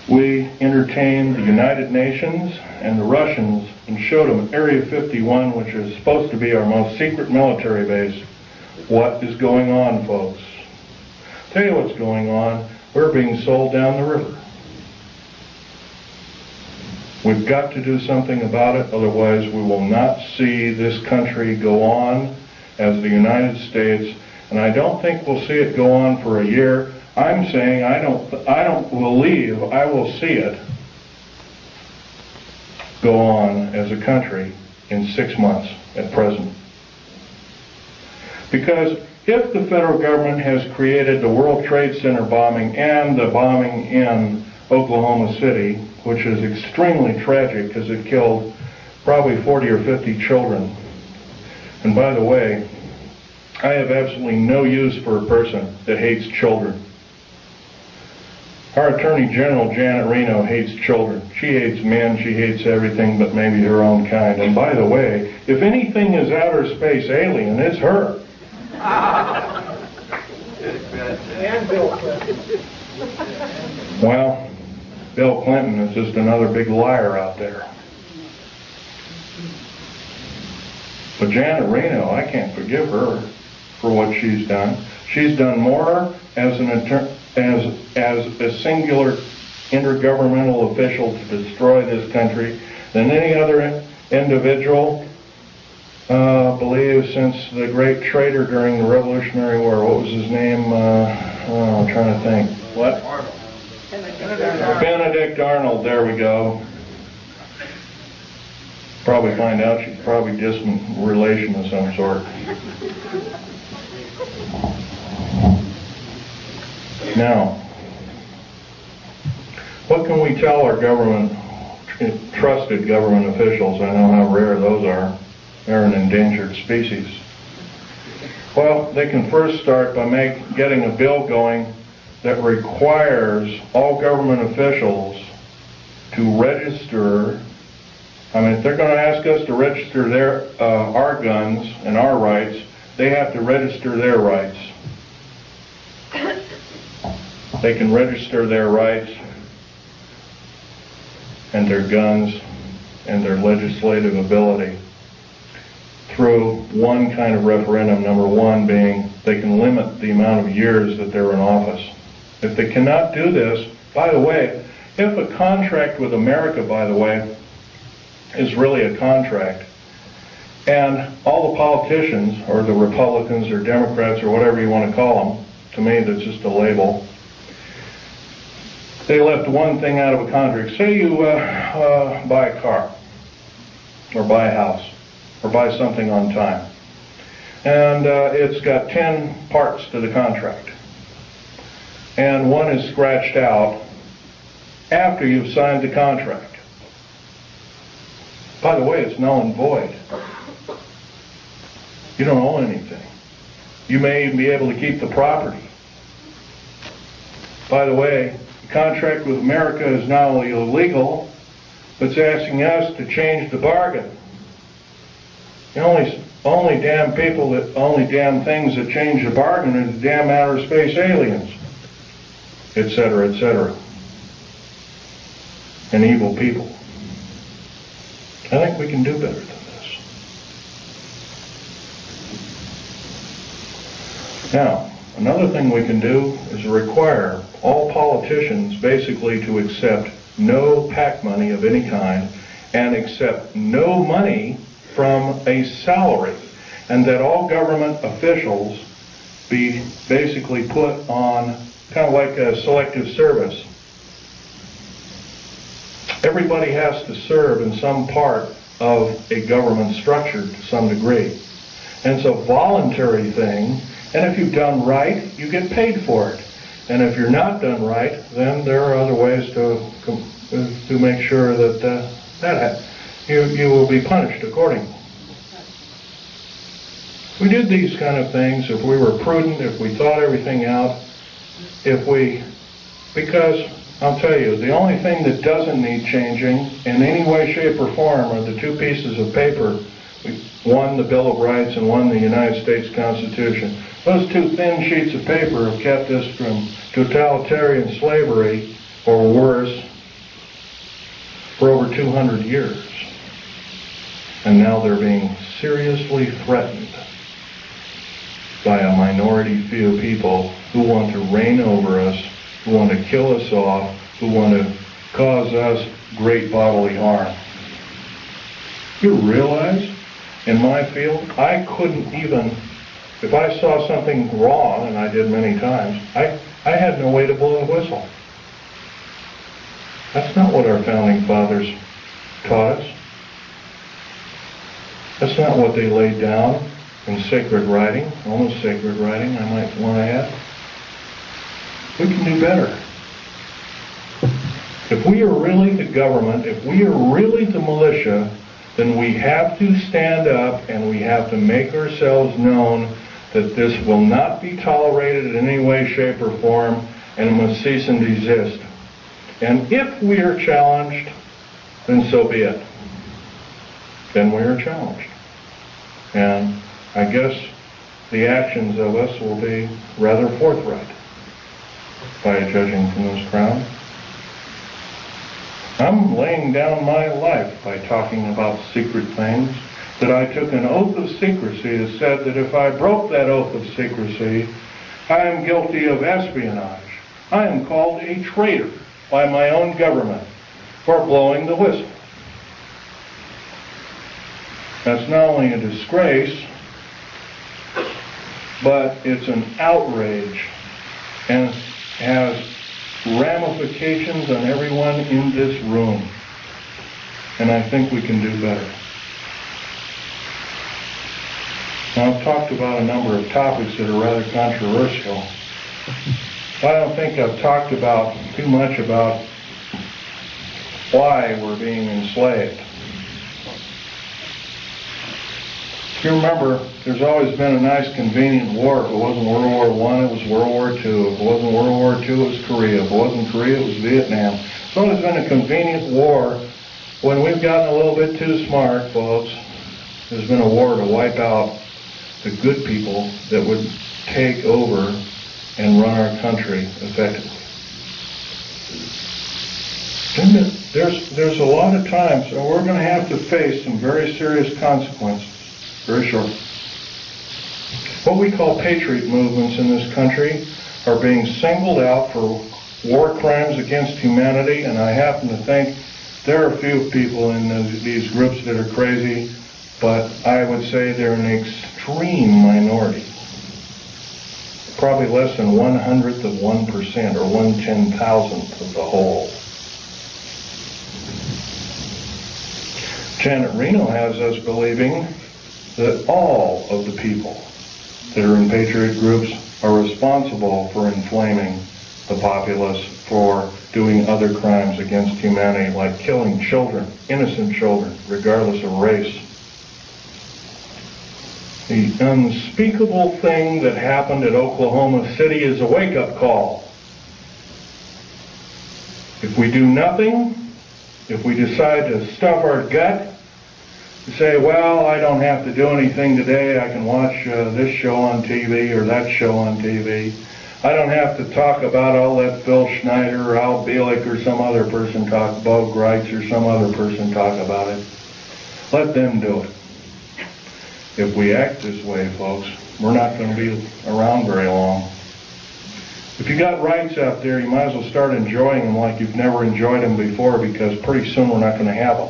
we entertained the United Nations and the Russians and showed them Area 51, which is supposed to be our most secret military base. What is going on, folks? Tell you what's going on. We're being sold down the river. We've got to do something about it, otherwise we will not see this country go on as the United States, and I don't think we'll see it go on for a year. I'm saying I don't believe I will see it go on as a country in 6 months at present. Because if the federal government has created the World Trade Center bombing and the bombing in Oklahoma City, which is extremely tragic because it killed probably 40 or 50 children. And by the way, I have absolutely no use for a person that hates children. Our Attorney General, Janet Reno, hates children. She hates men, she hates everything but maybe her own kind. And by the way, if anything is outer space alien, it's her. And Bill Clinton. Well, Bill Clinton is just another big liar out there. But Janet Reno, I can't forgive her for what she's done. She's done more as a singular intergovernmental official to destroy this country than any other individual, I believe, since the great traitor during the Revolutionary War. What was his name? I'm trying to think. What? Arnold. Benedict Arnold, there we go. Probably find out she's probably distant relation of some sort. Now, what can we tell our government trusted government officials. I know how rare those are. They're an endangered species. Well, they can first start by getting a bill going that requires all government officials to register. I mean, if they're going to ask us to register our guns and our rights, they have to register their rights. They can register their rights and their guns and their legislative ability through one kind of referendum, number one being they can limit the amount of years that they're in office. If they cannot do this, by the way, if a contract with America, by the way, is really a contract, and all the politicians, or the Republicans or Democrats or whatever you want to call them, to me that's just a label, they left one thing out of a contract. Say you buy a car, or buy a house, or buy something on time, and it's got 10 parts to the contract, and one is scratched out after you've signed the contract. By the way, it's null and void. You don't owe anything. You may even be able to keep the property. By the way, the contract with America is not only illegal, but it's asking us to change the bargain. The only damn things that change the bargain are the damn outer space aliens, etc., etc., and evil people. I think we can do better than this. Now, another thing we can do is require all politicians basically to accept no PAC money of any kind and accept no money from a salary, and that all government officials be basically put on kind of like a selective service. Everybody has to serve in some part of a government structure to some degree. And it's a voluntary thing, and if you've done right, you get paid for it. And if you're not done right, then there are other ways to make sure that you will be punished accordingly. We did these kind of things if we were prudent, if we thought everything out, because I'll tell you, the only thing that doesn't need changing in any way, shape, or form are the two pieces of paper, one the Bill of Rights and one the United States Constitution. Those two thin sheets of paper have kept us from totalitarian slavery, or worse, for over 200 years. And now they're being seriously threatened by a minority few people who want to reign over us, who want to kill us off, who want to cause us great bodily harm. You realize, in my field, I couldn't even, if I saw something wrong, and I did many times, I had no way to blow a whistle. That's not what our founding fathers taught us. That's not what they laid down in sacred writing, almost sacred writing, I might want to add. We can do better. If we are really the government, if we are really the militia, then we have to stand up and we have to make ourselves known that this will not be tolerated in any way, shape, or form, and it must cease and desist. And if we are challenged, then so be it. Then we are challenged. And I guess the actions of us will be rather forthright, by judging from this crowd. I'm laying down my life by talking about secret things, that I took an oath of secrecy that said that if I broke that oath of secrecy, I am guilty of espionage. I am called a traitor by my own government for blowing the whistle. That's not only a disgrace, but it's an outrage and has ramifications on everyone in this room. And I think we can do better. Now, I've talked about a number of topics that are rather controversial. I don't think I've talked about too much about why we're being enslaved. If you remember, there's always been a nice convenient war. If it wasn't World War I, it was World War II. If it wasn't World War II, it was Korea. If it wasn't Korea, it was Vietnam. It's always been a convenient war. When we've gotten a little bit too smart, folks, there's been a war to wipe out the good people that would take over and run our country effectively. There's a lot of times, and we're going to have to face some very serious consequences very shortly. What we call patriot movements in this country are being singled out for war crimes against humanity, and I happen to think there are a few people in these groups that are crazy, but I would say they're an extreme minority. Probably less than 1/100th of 1% or 1/10,000th of the whole. Janet Reno has us believing that all of the people that are in patriot groups are responsible for inflaming the populace, for doing other crimes against humanity, like killing children, innocent children, regardless of race. The unspeakable thing that happened at Oklahoma City is a wake-up call. If we do nothing, if we decide to stuff our gut, to say, well, I don't have to do anything today, I can watch this show on TV or that show on TV. I don't have to talk about, I'll let Phil Schneider or Al Bielek or some other person talk, Bo Greitz or some other person talk about it. Let them do it. If we act this way, folks, we're not going to be around very long. If you got rights out there, you might as well start enjoying them like you've never enjoyed them before, because pretty soon we're not going to have them.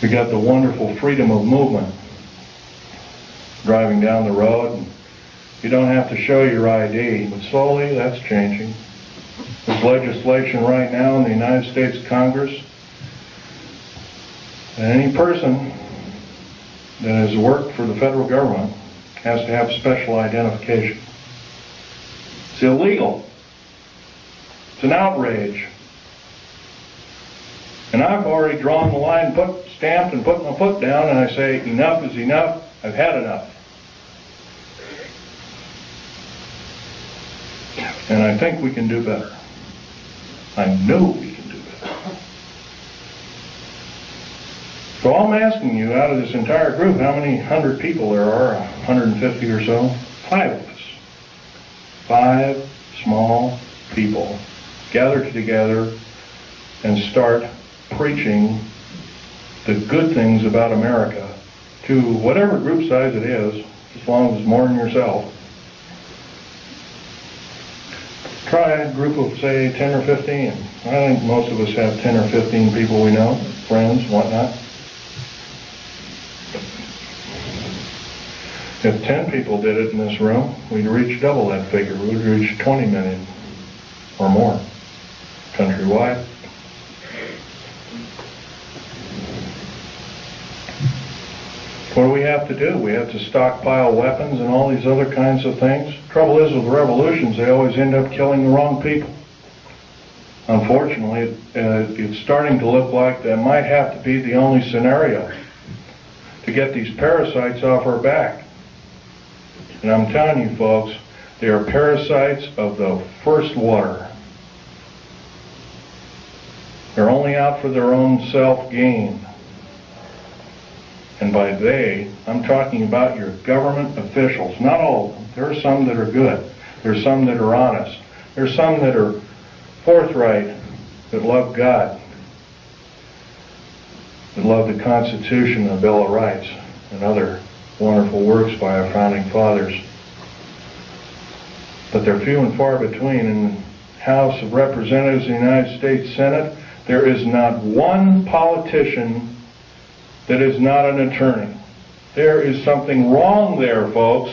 We got the wonderful freedom of movement. Driving down the road, and you don't have to show your ID, but slowly that's changing. There's legislation right now in the United States Congress that any person that has worked for the federal government has to have special identification. It's illegal. It's an outrage. And I've already drawn the line, stamped and put my foot down, and I say, enough is enough. I've had enough. And I think we can do better. I know we can do better. So I'm asking you, out of this entire group, how many 100 people there are, 150 or so? 5 of us. 5 small people gathered together and start preaching the good things about America to whatever group size it is, as long as it's more than yourself. Try a group of, say, 10 or 15. I think most of us have 10 or 15 people we know, friends, whatnot. If 10 people did it in this room, we'd reach double that figure. We'd reach 20 million or more countrywide. What do we have to do? We have to stockpile weapons and all these other kinds of things. Trouble is with revolutions, they always end up killing the wrong people. Unfortunately, it's starting to look like that might have to be the only scenario to get these parasites off our back. And I'm telling you, folks, they are parasites of the first water. They're only out for their own self-gain. And by they, I'm talking about your government officials. Not all of them. There are some that are good. There are some that are honest. There are some that are forthright, that love God, that love the Constitution and the Bill of Rights, and other wonderful works by our founding fathers. But they're few and far between. In the House of Representatives of the United States Senate, there is not one politician that is not an attorney. There is something wrong there, folks.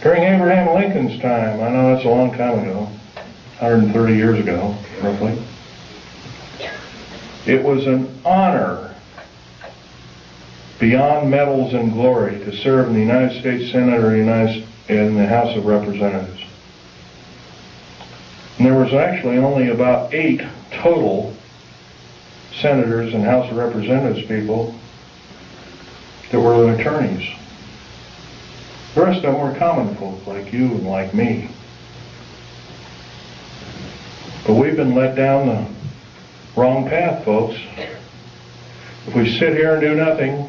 During Abraham Lincoln's time, I know that's a long time ago, 130 years ago, roughly, it was an honor beyond medals and glory to serve in the United States Senate or in the House of Representatives. And there was actually only about 8 total senators and House of Representatives people that were attorneys. The rest of them were common folk like you and like me. But we've been led down the wrong path, folks. If we sit here and do nothing,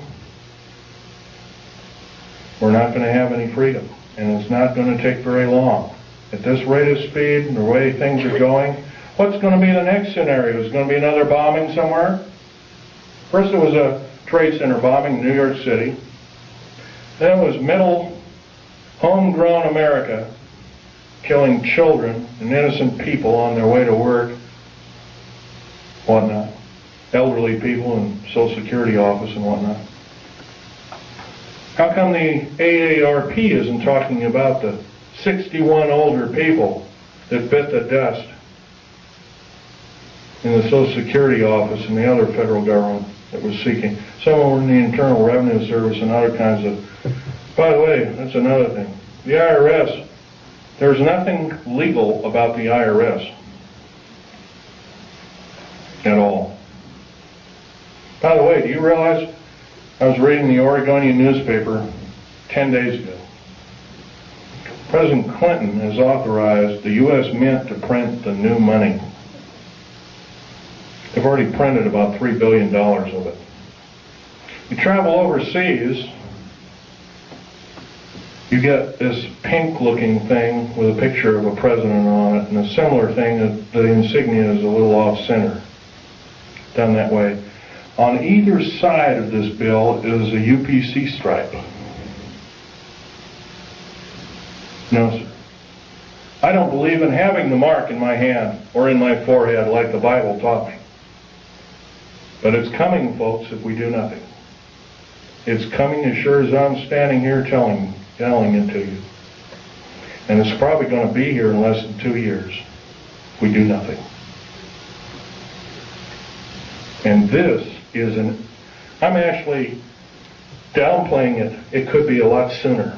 we're not going to have any freedom. And it's not going to take very long. At this rate of speed and the way things are going, what's going to be the next scenario? Is going to be another bombing somewhere? First it was a trade center bombing in New York City. Then it was middle, homegrown America killing children and innocent people on their way to work, whatnot. Elderly people in Social Security office and whatnot. How come the AARP isn't talking about the 61 older people that bit the dust in the Social Security office and the other federal government that was seeking? Some were in the Internal Revenue Service and other kinds of... By the way, that's another thing. The IRS, there's nothing legal about the IRS at all. By the way, do you realize I was reading the Oregonian newspaper 10 days ago. President Clinton has authorized the U.S. Mint to print the new money. They've already printed about $3 billion of it. You travel overseas, you get this pink-looking thing with a picture of a president on it, and a similar thing that the insignia is a little off-center, done that way. On either side of this bill is a UPC stripe. No, sir. I don't believe in having the mark in my hand or in my forehead like the Bible taught me. But it's coming, folks, if we do nothing. It's coming as sure as I'm standing here telling it to you. And it's probably going to be here in less than 2 years if we do nothing. And this is I'm actually downplaying it. It could be a lot sooner.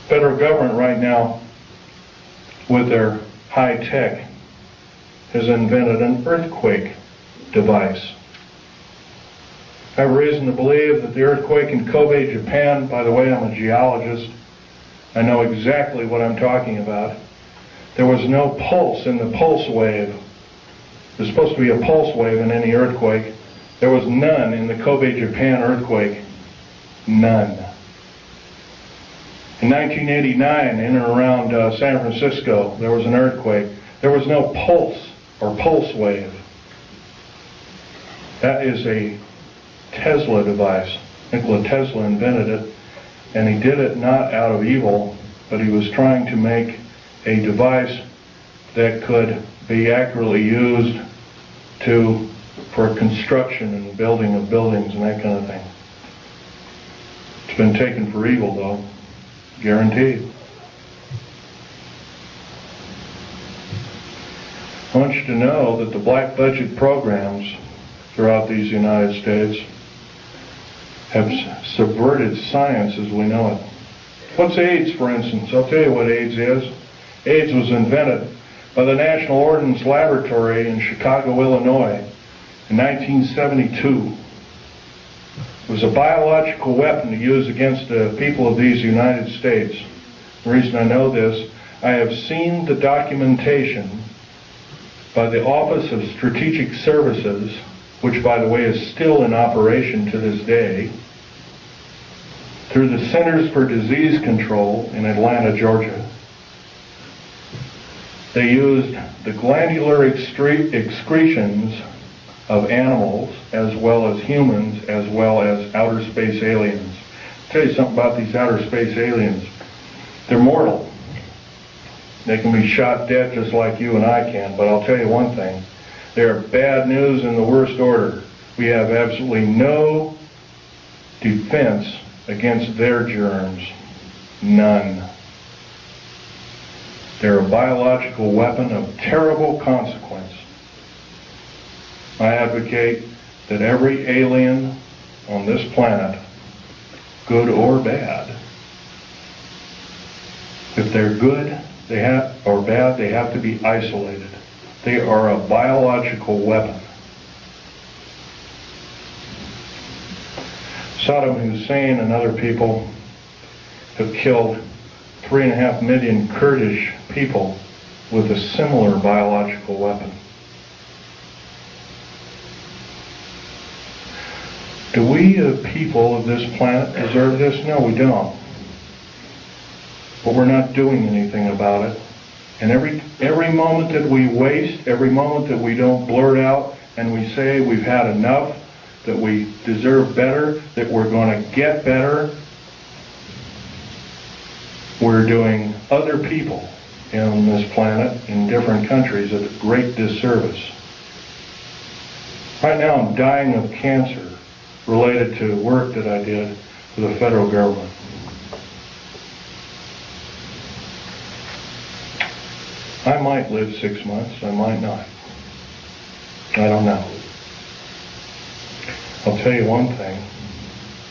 Federal government right now, with their high tech, has invented an earthquake device. I have reason to believe that the earthquake in Kobe, Japan, by the way, I'm a geologist, I know exactly what I'm talking about. There was no pulse in the pulse wave. There's supposed to be a pulse wave in any earthquake. There was none in the Kobe, Japan earthquake. None. In 1989, in and around San Francisco, there was an earthquake. There was no pulse or pulse wave. That is a Tesla device. Nikola Tesla invented it, and he did it not out of evil, but he was trying to make a device that could be accurately used for construction and building of buildings and that kind of thing. It's been taken for evil, though, guaranteed. I want you to know that the black budget programs throughout these United States have subverted science as we know it. What's AIDS, for instance? I'll tell you what AIDS is. AIDS was invented by the National Ordnance Laboratory in Chicago, Illinois in 1972. It was a biological weapon to use against the people of these United States. The reason I know this, I have seen the documentation by the Office of Strategic Services, which by the way is still in operation to this day, through the Centers for Disease Control in Atlanta, Georgia. They used the glandular excretions of animals as well as humans as well as outer space aliens. I'll tell you something about these outer space aliens. They're mortal. They can be shot dead just like you and I can, but I'll tell you one thing. They're bad news in the worst order. We have absolutely no defense against their germs. None. They're a biological weapon of terrible consequence. I advocate that every alien on this planet, good or bad, if they're good, or bad, they have to be isolated. They are a biological weapon. Saddam Hussein and other people have killed 3.5 million Kurdish people with a similar biological weapon. Do we, the people of this planet, deserve this? No, we don't. But we're not doing anything about it. And every moment that we waste, every moment that we don't blurt out and we say we've had enough, that we deserve better, that we're going to get better, we're doing other people on this planet in different countries a great disservice. Right now I'm dying of cancer related to work that I did for the federal government. I might live 6 months, I might not. I don't know. I'll tell you one thing.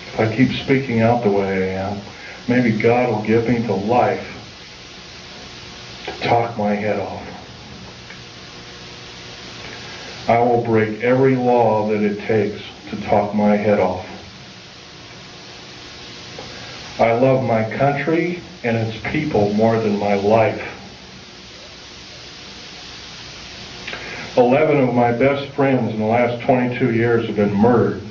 If I keep speaking out the way I am, maybe God will give me the life to talk my head off. I will break every law that it takes to talk my head off. I love my country and its people more than my life. 11 of my best friends in the last 22 years have been murdered.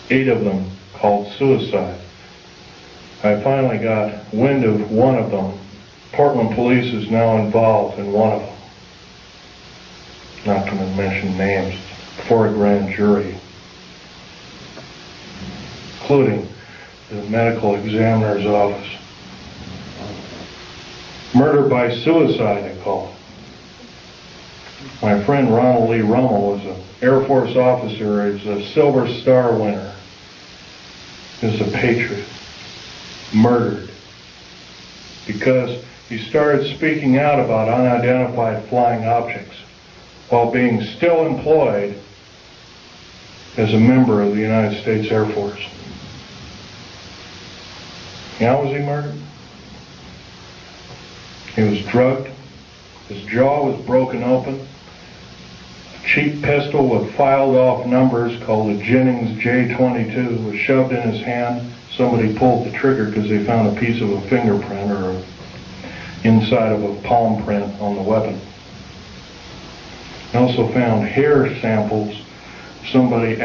8 of them called suicide. I finally got wind of one of them. Portland police is now involved in one of them. Not going to mention names. Before a grand jury, including the medical examiner's office. Murder by suicide, they call it. My friend Ronald Lee Rummel was an Air Force officer. He's a Silver Star winner. He's a patriot. Murdered because he started speaking out about unidentified flying objects while being still employed as a member of the United States Air Force. How was he murdered? He was drugged. His jaw was broken open. A cheap pistol with filed off numbers called a Jennings J22 was shoved in his hand. Somebody pulled the trigger because they found a piece of a fingerprint or inside of a palm print on the weapon. They also found hair samples. Somebody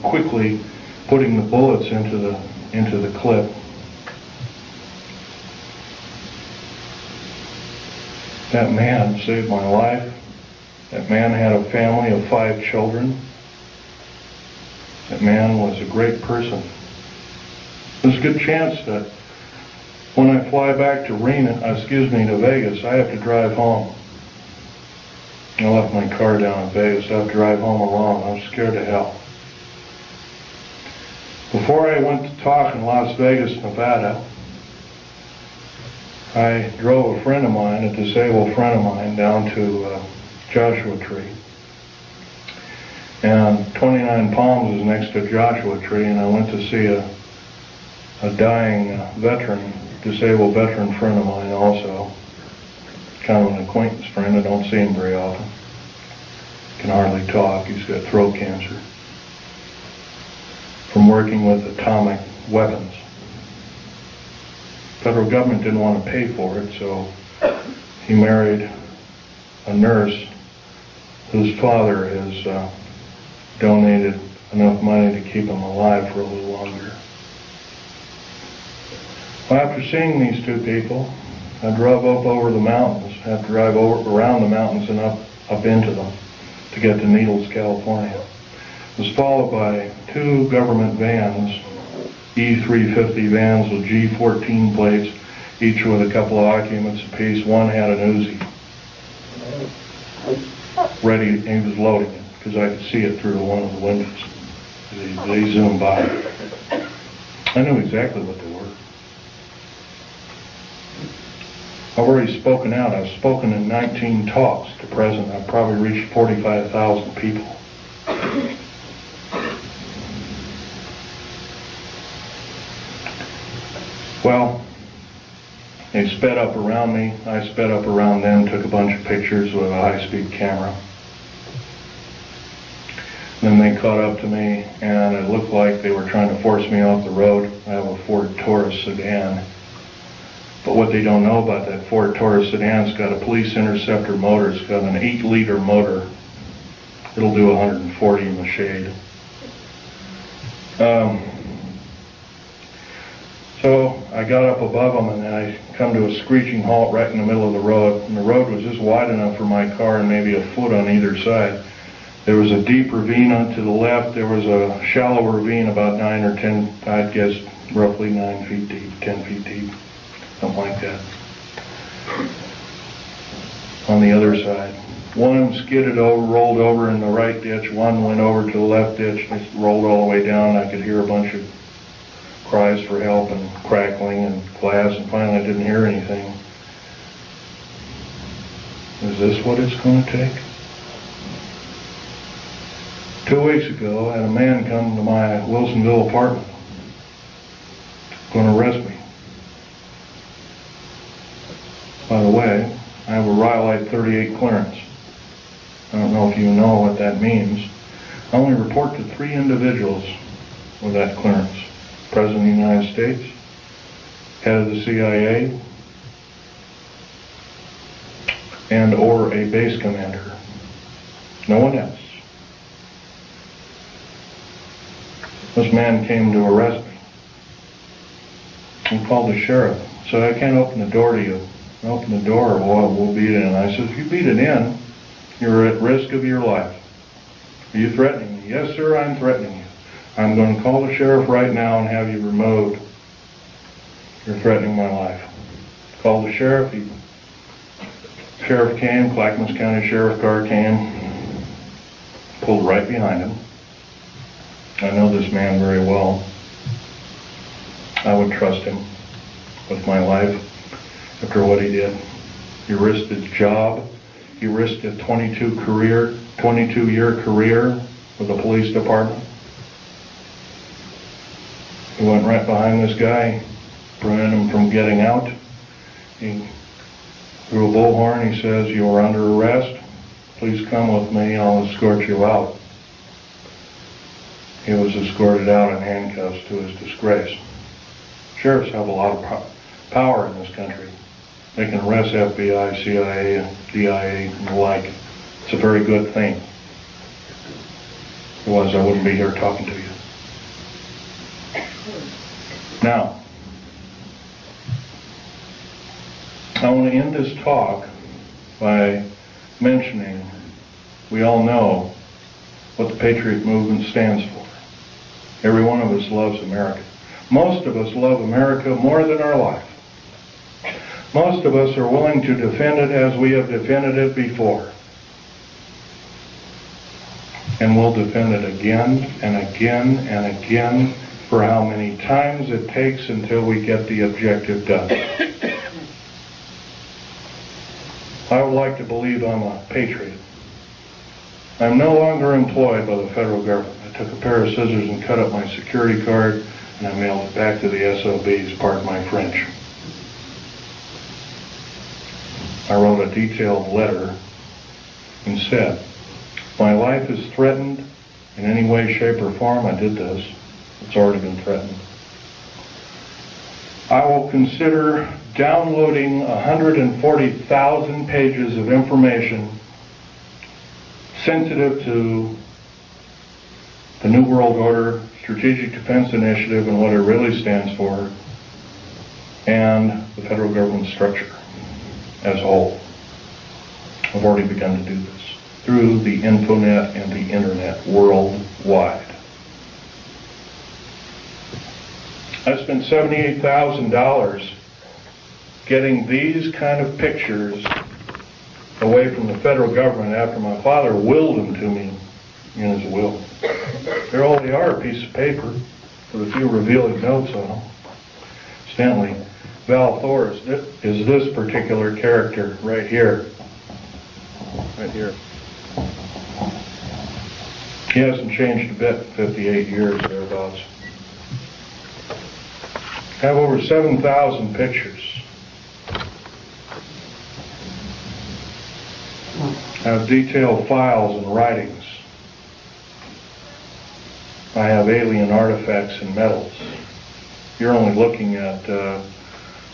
quickly putting the bullets into the clip. That man saved my life. That man had a family of 5 children. That man was a great person. There's a good chance that when I fly back to Vegas, I have to drive home. I left my car down in Vegas. I have to drive home alone. I'm scared to hell. Before I went to talk in Las Vegas, Nevada, I drove a friend of mine, a disabled friend of mine, down to Joshua Tree. And 29 Palms is next to Joshua Tree, and I went to see a dying veteran, disabled veteran friend of mine also. Kind of an acquaintance friend. I don't see him very often. Can hardly talk. He's got throat cancer from working with atomic weapons. Federal government didn't want to pay for it, so he married a nurse whose father has donated enough money to keep him alive for a little longer. Well, after seeing these 2 people, I drove up over the mountains. I had to drive around the mountains and up into them to get to Needles, California. It was followed by 2 government vans, E350 vans with G14 plates, each with a couple of occupants apiece. One had an Uzi ready, and he was loading it because I could see it through one of the windows. They zoomed by. I knew exactly what they were. I've already spoken out. I've spoken in 19 talks to present. I've probably reached 45,000 people. Well, They sped up around me. I sped up around them, took a bunch of pictures with a high-speed camera. Then they caught up to me, and it looked like they were trying to force me off the road. I have a Ford Taurus sedan. But what they don't know about that Ford Taurus sedan, it's got a police interceptor motor. It's got an 8-liter motor. It'll do 140 in the shade. So I got up above them, and I come to a screeching halt right in the middle of the road. And the road was just wide enough for my car and maybe a foot on either side. There was a deep ravine to the left. There was a shallow ravine about 9 or 10, I'd guess roughly 9 feet deep, 10 feet deep, something like that. On the other side. One of them skidded over, rolled over in the right ditch. One went over to the left ditch and it rolled all the way down. I could hear a bunch of cries for help and crackling and glass, and finally I didn't hear anything. Is this what it's going to take? 2 weeks ago, I had a man come to my Wilsonville apartment, going to arrest me. By the way, I have a Rhyolite 38 clearance. I don't know if you know what that means. I only report to 3 individuals with that clearance. President of the United States, head of the CIA, and or a base commander. No one else. This man came to arrest me. He called the sheriff. Said, I can't open the door to you. Open the door, we'll beat it in. I said, if you beat it in, you're at risk of your life. Are you threatening me? Yes, sir, I'm threatening you. I'm going to call the sheriff right now and have you removed. You're threatening my life. Called the sheriff. Sheriff came, Clackamas County Sheriff car came, pulled right behind him. I know this man very well. I would trust him with my life after what he did. He risked his job. He risked a 22-year career with the police department. He went right behind this guy, prevented him from getting out. He threw a bullhorn. He says, you are under arrest. Please come with me. I'll escort you out. He was escorted out in handcuffs to his disgrace. Sheriffs have a lot of power in this country. They can arrest FBI, CIA, and DIA and the like. It's a very good thing. If it was, I wouldn't be here talking to you. Now, I want to end this talk by mentioning we all know what the Patriot movement stands for. Every one of us loves America. Most of us love America more than our life. Most of us are willing to defend it as we have defended it before. And we'll defend it again and again and again for how many times it takes until we get the objective done. I would like to believe I'm a patriot. I'm no longer employed by the federal government. I took a pair of scissors and cut up my security card, and I mailed it back to the SOBs, pardon my French. I wrote a detailed letter and said, my life is threatened in any way, shape, or form. I did this. It's already been threatened. I will consider downloading 140,000 pages of information sensitive to the New World Order, Strategic Defense Initiative, and what it really stands for, and the federal government structure as a whole. I've already begun to do this through the Infonet and the Internet worldwide. I spent $78,000 getting these kind of pictures away from the federal government after my father willed them to me in his will. There all they are, a piece of paper with a few revealing notes on them. Stanley Val Thor is this particular character right here. Right here. He hasn't changed a bit in 58 years, thereabouts. I have over 7,000 pictures I have detailed files and writings. I have alien artifacts and metals. You're only looking at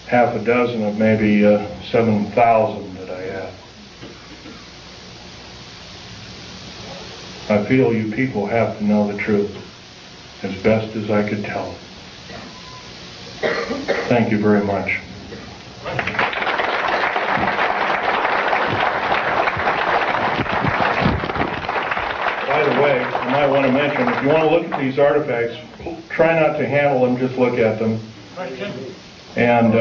half a dozen of maybe 7,000 that I have. I feel you people have to know the truth as best as I could tell it. Thank you very much. By the way, I might want to mention, if you want to look at these artifacts, try not to handle them, just look at them. And,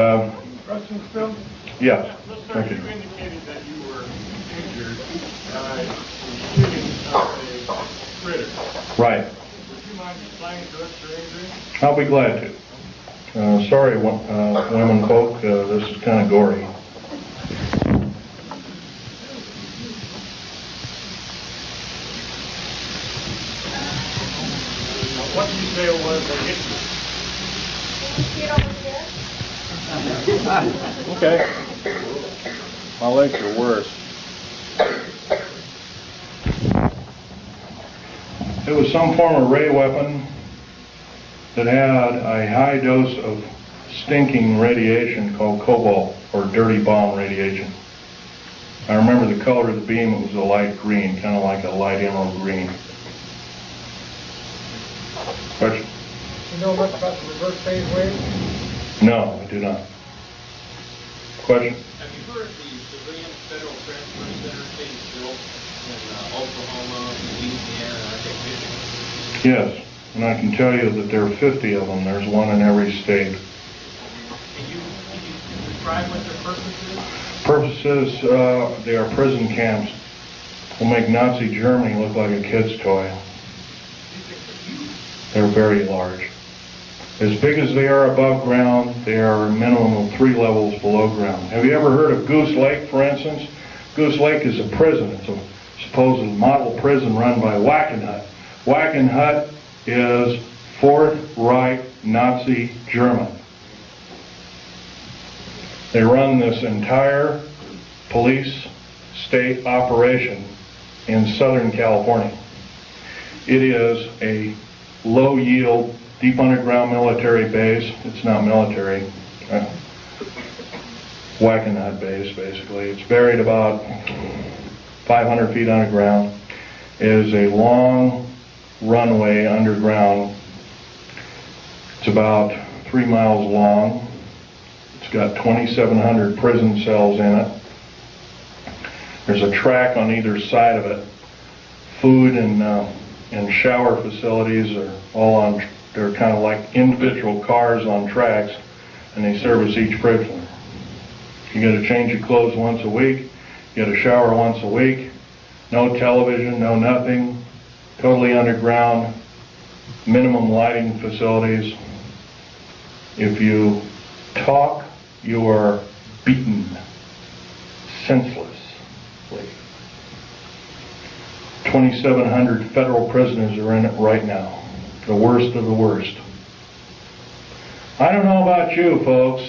Questions still? yes. Yes, sir, Thank you. you indicated that you were injured in shooting a critter. Right. Would you mind explaining to us your injury? I'll be glad to. Sorry, women folk, this is kind of gory. What did you say it was that hit you? Okay. My legs are worse. It was some form of ray weapon that had a high dose of stinking radiation called cobalt, or dirty bomb radiation. I remember the color of the beam. It was a light green, kind of like a light emerald green. Question? You know much about the reverse phase wave? No, I do not. Question? Have you heard the civilian federal transfer center being built in Oklahoma, Louisiana, and I think Michigan? Yes, and I can tell you that there are 50 of them. There's one in every state. Can you describe what their purpose is? Purposes, they are prison camps. Will make Nazi Germany look like a kid's toy. They're very large. As big as they are above ground, they are a minimum of 3 levels below ground. Have you ever heard of Goose Lake, for instance? Goose Lake is a prison. It's a supposed model prison run by Wackenhut. Wackenhut is Fourth Reich Nazi German. They run this entire police state operation in Southern California. It is a low-yield, deep underground military base. It's not military. Wackenhut base, basically. It's buried about 500 feet underground. It is a long runway underground. It's about 3 miles long. It's got 2,700 prison cells in it. There's a track on either side of it. Food and shower facilities are all on. They're kind of like individual cars on tracks, and they service each prisoner. You got to change your clothes once a week. You got to shower once a week. No television, no nothing. Totally underground. Minimum lighting facilities. If you talk, you are beaten senselessly. 2,700 federal prisoners are in it right now. The worst of the worst. I don't know about you, folks.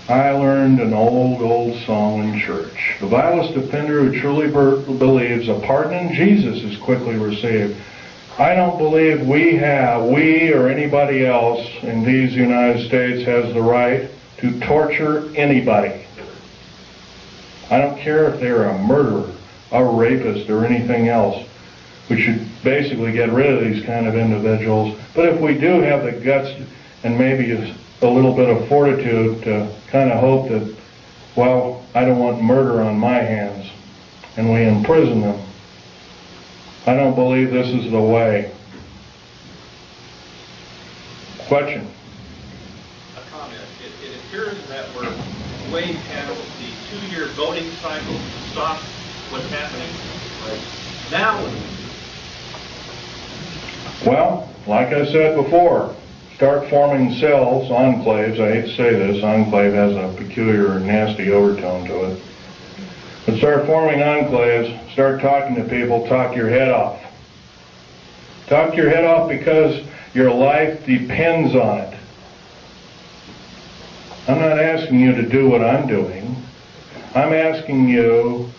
I learned an old song in church. The vilest offender who truly believes a pardon in Jesus is quickly received. I don't believe we or anybody else in these United States has the right to torture anybody. I don't care if they're a murderer, a rapist, or anything else. We should basically get rid of these kind of individuals. But if we do have the guts and maybe a little bit of fortitude to kind of hope that, well, I don't want murder on my hands, and we imprison them, I don't believe this is the way. Question? A comment. It appears that we're way past the 2-year voting cycle to stop what's happening right now. Well, like I said before, start forming cells, enclaves. I hate to say this, enclave has a peculiar, nasty overtone to it. But start forming enclaves, start talking to people, talk your head off. Talk your head off because your life depends on it. I'm not asking you to do what I'm doing. I'm asking you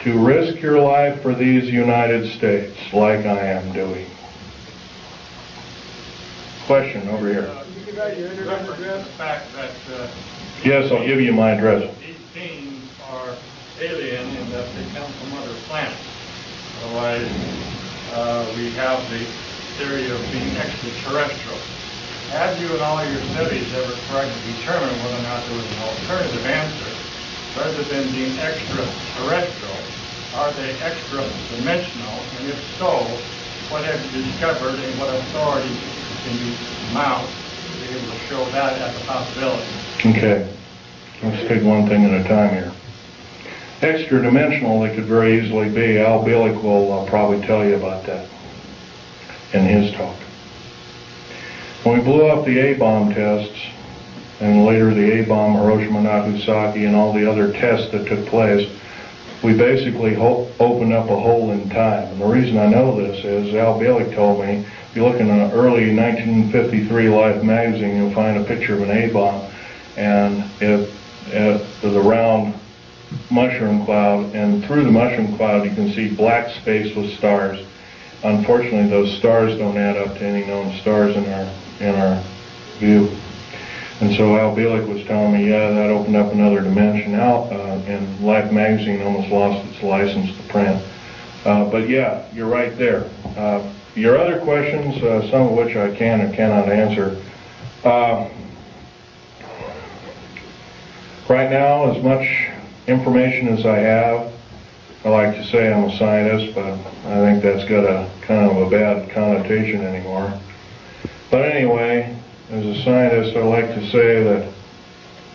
to risk your life for these United States like I am doing. Question over here. You got your internet address? The fact that Yes, I'll give you my address. these beings are alien in that they come from other planets. Otherwise, we have the theory of being extraterrestrial. Have you in all your studies ever tried to determine whether or not there was an alternative answer? Rather than being extraterrestrial, are they extra-dimensional? And if so, what have you discovered and what authority can you mount to be able to show that as a possibility? Okay, let's take one thing at a time here. Extra-dimensional, they could very easily be. Al Bielek will probably tell you about that in his talk. When we blew up the A-bomb tests, and later the A-bomb, Hiroshima, Nagasaki, and all the other tests that took place, we basically opened up a hole in time. And the reason I know this is Al Bielek told me, if you look in an early 1953 Life magazine, you'll find a picture of an A-bomb, and it was a round mushroom cloud, and through the mushroom cloud you can see black space with stars. Unfortunately, those stars don't add up to any known stars in our view. And so Al Bielek was telling me, yeah, that opened up another dimension. And Life magazine almost lost its license to print. But yeah, you're right there. Your other questions, some of which I can or cannot answer. Right now, as much information as I have, I like to say I'm a scientist, but I think that's got a kind of a bad connotation anymore. But anyway, as a scientist, I like to say that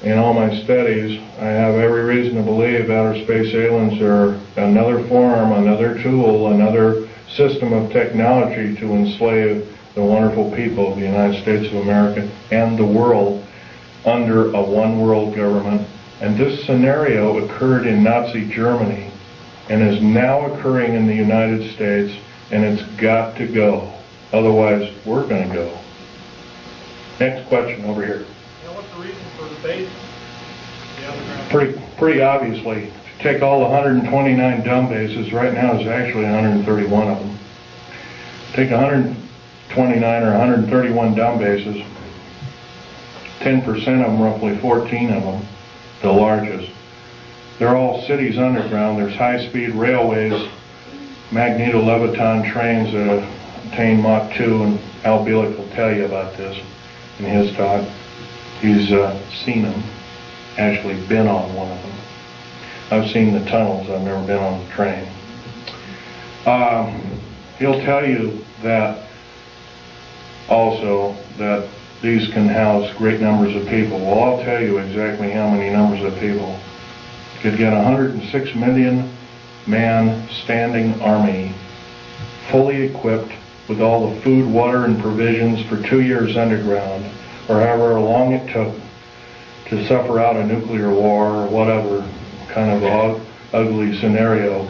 in all my studies, I have every reason to believe outer space aliens are another form, another tool, another system of technology to enslave the wonderful people of the United States of America and the world under a one-world government. And this scenario occurred in Nazi Germany and is now occurring in the United States, and it's got to go. Otherwise, we're going to go. Next question over here. Now, what's the reason for the base? The underground? Pretty obviously, if you take all the 129 dumb bases, right now there's actually 131 of them. Take 129 or 131 dumb bases, 10% of them, roughly 14 of them, the largest. They're all cities underground. There's high-speed railways, magneto-leviton trains that attain Mach 2, and Al Bielek will tell you about this in his talk. He's seen them, actually been on one of them. I've seen the tunnels, I've never been on the train. He'll tell you that also that these can house great numbers of people. Well, I'll tell you exactly how many numbers of people. You could get 106 million man standing army, fully equipped with all the food, water, and provisions for 2 years underground, or however long it took to suffer out a nuclear war or whatever kind of ugly scenario.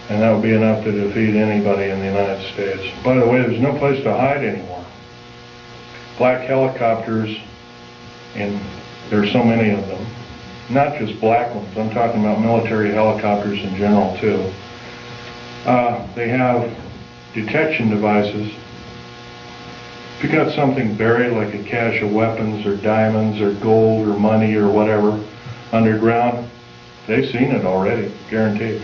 And that would be enough to defeat anybody in the United States. By the way, there's no place to hide anymore. Black helicopters, and there's so many of them. Not just black ones, I'm talking about military helicopters in general too. They have detection devices. If you got something buried like a cache of weapons or diamonds or gold or money or whatever underground, they've seen it already, guaranteed.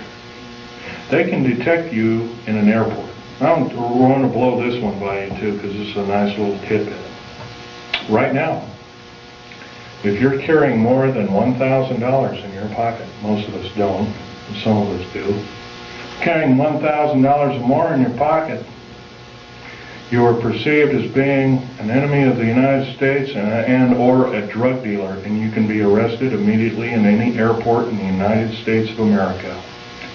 They can detect you in an airport. I'm going to blow this one by you too, because this is a nice little tidbit. Right now, if you're carrying more than $1,000 in your pocket, most of us don't, and some of us do, carrying $1,000 or more in your pocket, you are perceived as being an enemy of the United States and or a drug dealer, and you can be arrested immediately in any airport in the United States of America.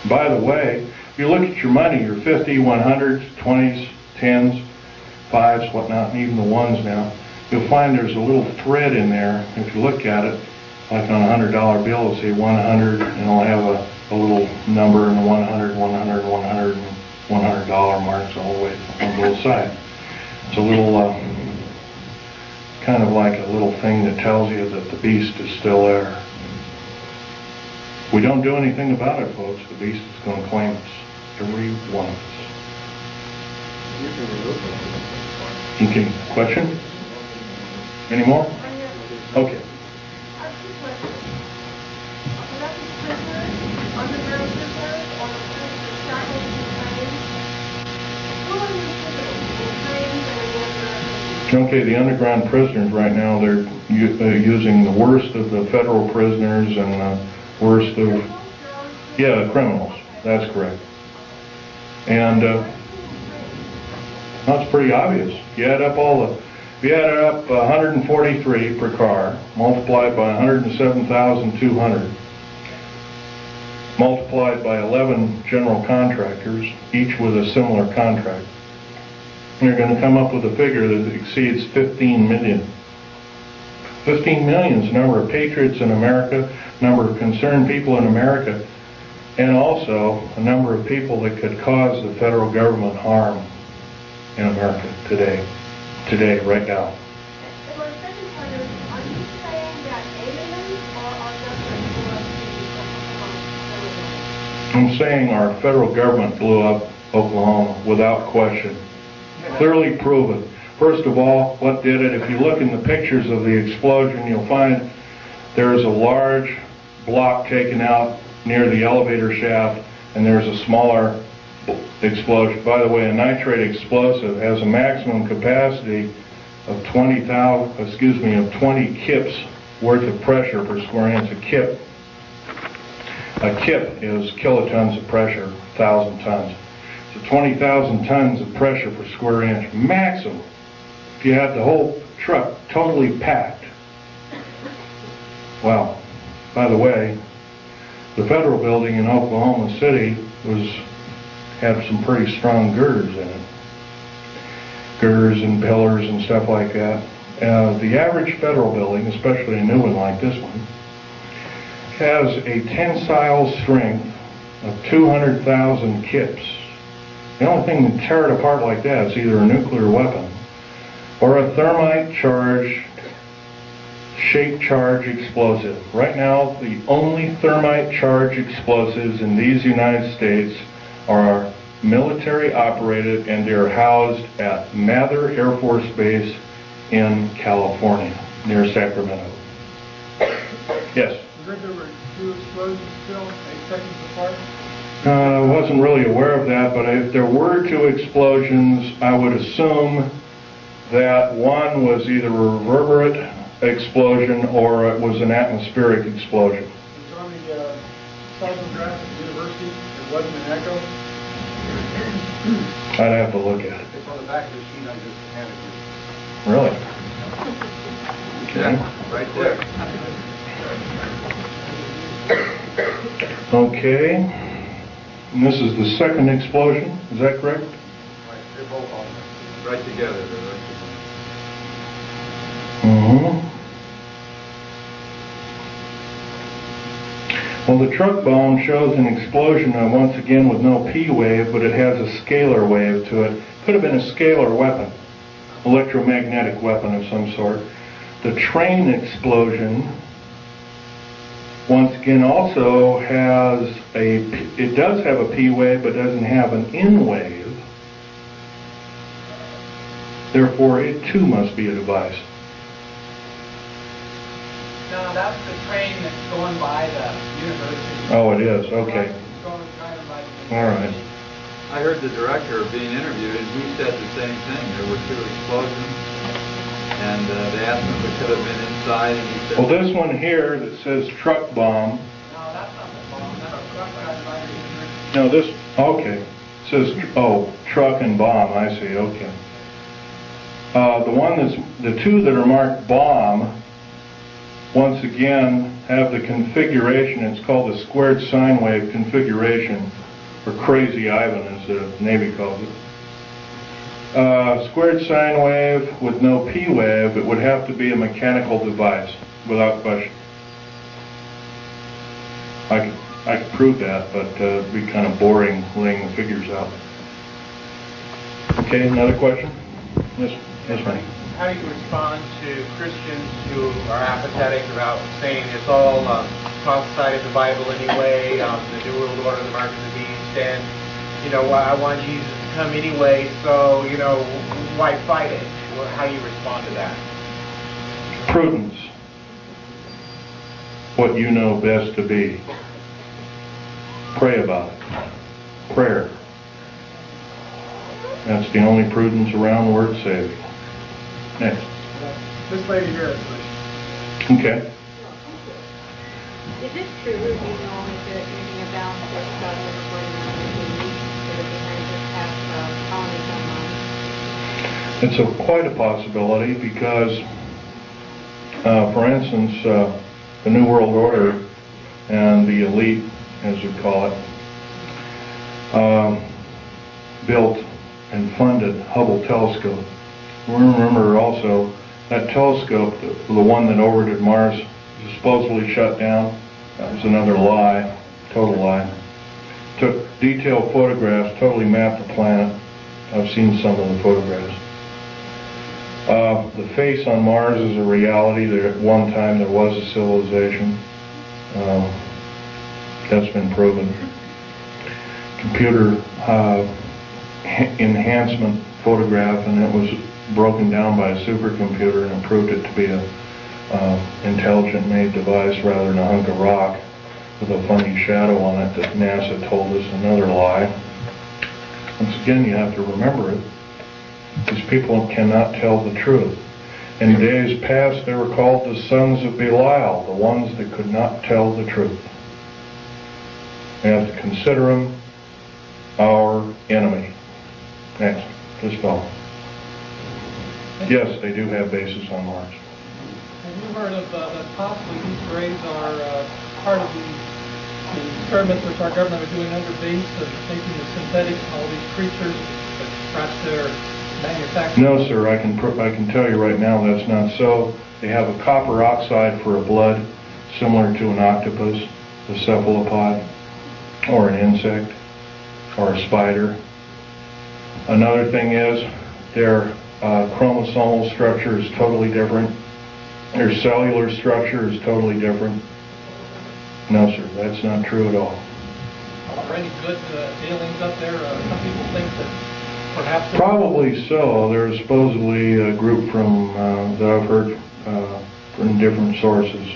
By the way, if you look at your money, your 50, 100s, 20s, 10s, 5s, whatnot, and even the 1s now, you'll find there's a little thread in there. If you look at it, like on a $100 bill, it'll say 100, and it'll have a little number in the 100, 100, 100, and $100 marks all the way on both sides. It's a little, kind of like a little thing that tells you that the beast is still there. we don't do anything about it, folks, the beast is going to claim us. Every one of us. Okay, question? Any more? Okay. Okay, the underground prisoners right now, they're using the worst of the federal prisoners and the worst of, yeah, criminals. That's correct. And that's pretty obvious. You add up if you add up 143 per car, multiplied by 107,200, multiplied by 11 general contractors, each with a similar contract, you're going to come up with a figure that exceeds 15 million. 15 million is the number of patriots in America, number of concerned people in America, and also a number of people that could cause the federal government harm in America today, right now. And my second part is, are you saying that aliens or are just I'm saying our federal government blew up Oklahoma without question. Clearly proven. First of all, what did it? If you look in the pictures of the explosion, you'll find there is a large block taken out near the elevator shaft, and there's a smaller explosion. By the way, a nitrate explosive has a maximum capacity of 20 kips worth of pressure per square inch. A kip is kilotons of pressure, 1,000 tons. So 20,000 tons of pressure per square inch, maximum. If you had the whole truck totally packed. Wow. By the way, the federal building in Oklahoma City had some pretty strong girders in it. Girders and pillars and stuff like that. The average federal building, especially a new one like this one, has a tensile strength of 200,000 kips. The only thing to tear it apart like that is either a nuclear weapon or a thermite-charged, shape-charge explosive. Right now, the only thermite-charged explosives in these United States are military-operated, and they're housed at Mather Air Force Base in California, near Sacramento. Yes? There were 2 explosions still, 8 seconds apart? I wasn't really aware of that, but if there were 2 explosions, I would assume that one was either a reverberant explosion or it was an atmospheric explosion. It's on the seismograph at the university. It wasn't an echo. I'd have to look at it. It's on the back of the sheet I just handed you. Really? Okay. Right there. Okay. And this is the second explosion, is that correct? Right, they're both on there. Right together. Well, the truck bomb shows an explosion, once again, with no P wave, but it has a scalar wave to it. Could have been a scalar weapon, electromagnetic weapon of some sort. The train explosion, once again, also has it does have a P wave, but doesn't have an N wave. Therefore, it too must be a device. No, that's the train that's going by the university. Oh, it is. Okay. All right. I heard the director being interviewed, and he said the same thing. There were 2 explosions, and they asked him if it could have been inside, and he said... Well, this one here that says truck bomb... No, that's not the bomb. That's a truck by the university. No, this... Okay. It says, truck and bomb. I see. Okay. The 2 that are marked bomb, once again, have the configuration. It's called the squared sine wave configuration, or Crazy Ivan, as the Navy calls it. Squared sine wave with no P wave, it would have to be a mechanical device, without question. I could prove that, but it'd be kind of boring laying the figures out. Okay, another question? Yes, ma'am. How do you respond to Christians who are apathetic about saying it's all prophesied in the Bible anyway, the New World Order, the Mark of the Beast, and, I want Jesus to come anyway, so, why fight it? How do you respond to that? Prudence. What you know best to be. Pray about it. Prayer. That's the only prudence around worth saving. Next. This lady here is okay. Is it true, you know, if there's anything about this stuff everybody that are behind this past colonies on Mars? It's quite a possibility because, for instance, the New World Order and the elite, as we call it, built and funded Hubble telescope. Remember also that telescope, the one that orbited Mars, was supposedly shut down. That was another lie, total lie. Took detailed photographs, totally mapped the planet. I've seen some of the photographs. The face on Mars is a reality. There, at one time there was a civilization. That's been proven. Computer enhancement photograph, and it was broken down by a supercomputer and proved it to be a intelligent made device rather than a hunk of rock with a funny shadow on it that NASA told us, another lie. Once again, you have to remember it. These people cannot tell the truth. In days past, they were called the sons of Belial, the ones that could not tell the truth. We have to consider them our enemy. Next, this fellow. Yes, they do have bases on Mars. Have you heard of that possibly these rays are part of the experiments which our government are doing under base of taking the synthetics and all these creatures, but perhaps they're manufactured? No, sir. I can tell you right now that's not so. They have a copper oxide for a blood, similar to an octopus, a cephalopod, or an insect, or a spider. Another thing is their chromosomal structure is totally different. Their cellular structure is totally different. No, sir, that's not true at all. Are there any good aliens up there? Some people think that perhaps... Probably so. There's supposedly a group from that I've heard from different sources,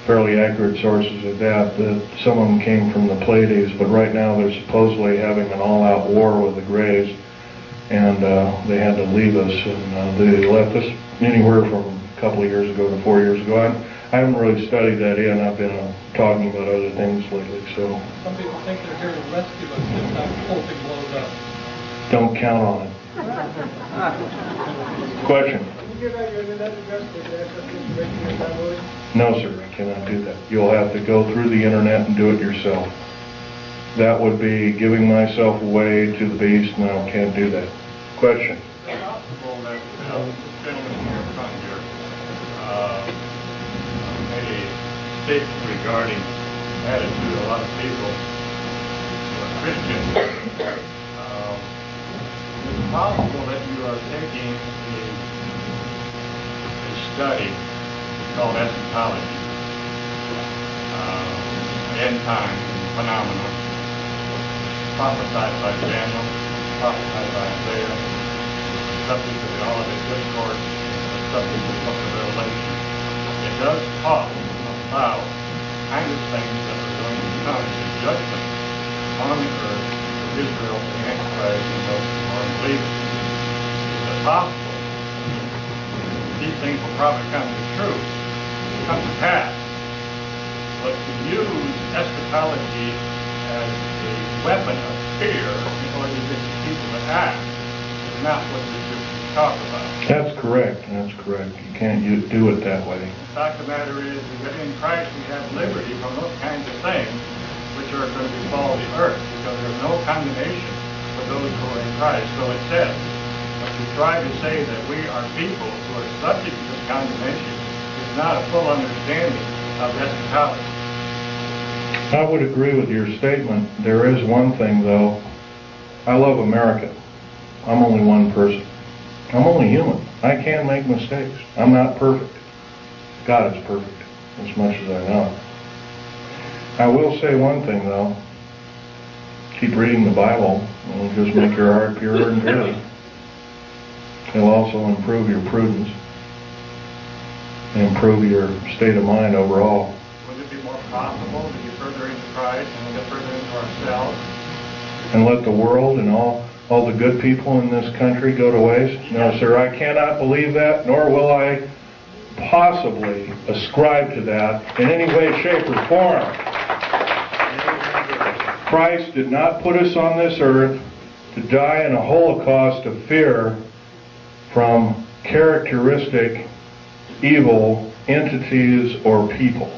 fairly accurate sources at that some of them came from the Pleiades, but right now they're supposedly having an all-out war with the Greys, and they had to leave us, and they left us anywhere from a couple of years ago to 4 years ago. I haven't really studied that in. I've been talking about other things lately, so... Some people think they're here to rescue us if that whole thing blows up. Don't count on it. Question? No, sir, I cannot do that. You'll have to go through the internet and do it yourself. That would be giving myself away to the beast, and I can't do that. Question? Is it possible that this gentleman here in front here made a statement regarding the attitude of a lot of people who are Christians? Is it possible that you are taking a study called eschatology, end time phenomenon, prophesied by Daniel, prophesied by Isaiah, subject to the Olivet Discourse, subject to the book of Revelation? It does talk about kind of things that are going to come to judgment on the earth for Israel, the Antichrist, and those who are believers. Is it possible these things will probably come to truth, come to pass, but to use eschatology as a weapon of fear in order to get the people to act is not what the scriptures talk about. That's correct. That's correct. You can't do it that way. The fact of the matter is that in Christ we have liberty from those kinds of things which are going to befall the earth, because there's no condemnation for those who are in Christ. So it says, but to try to say that we are people who are subject to this condemnation is not a full understanding of eschatology. I would agree with your statement. There is one thing, though. I love America. I'm only one person. I'm only human. I can make mistakes. I'm not perfect. God is perfect, as much as I know. I will say one thing, though. Keep reading the Bible. It'll just make your heart purer and purer. It'll also improve your prudence, improve your state of mind overall. Would it be more profitable to get further into Christ and get further into ourselves? And let the world and all the good people in this country go to waste? No, sir, I cannot believe that, nor will I possibly ascribe to that in any way, shape, or form. Christ did not put us on this earth to die in a holocaust of fear from characteristic evil entities or people.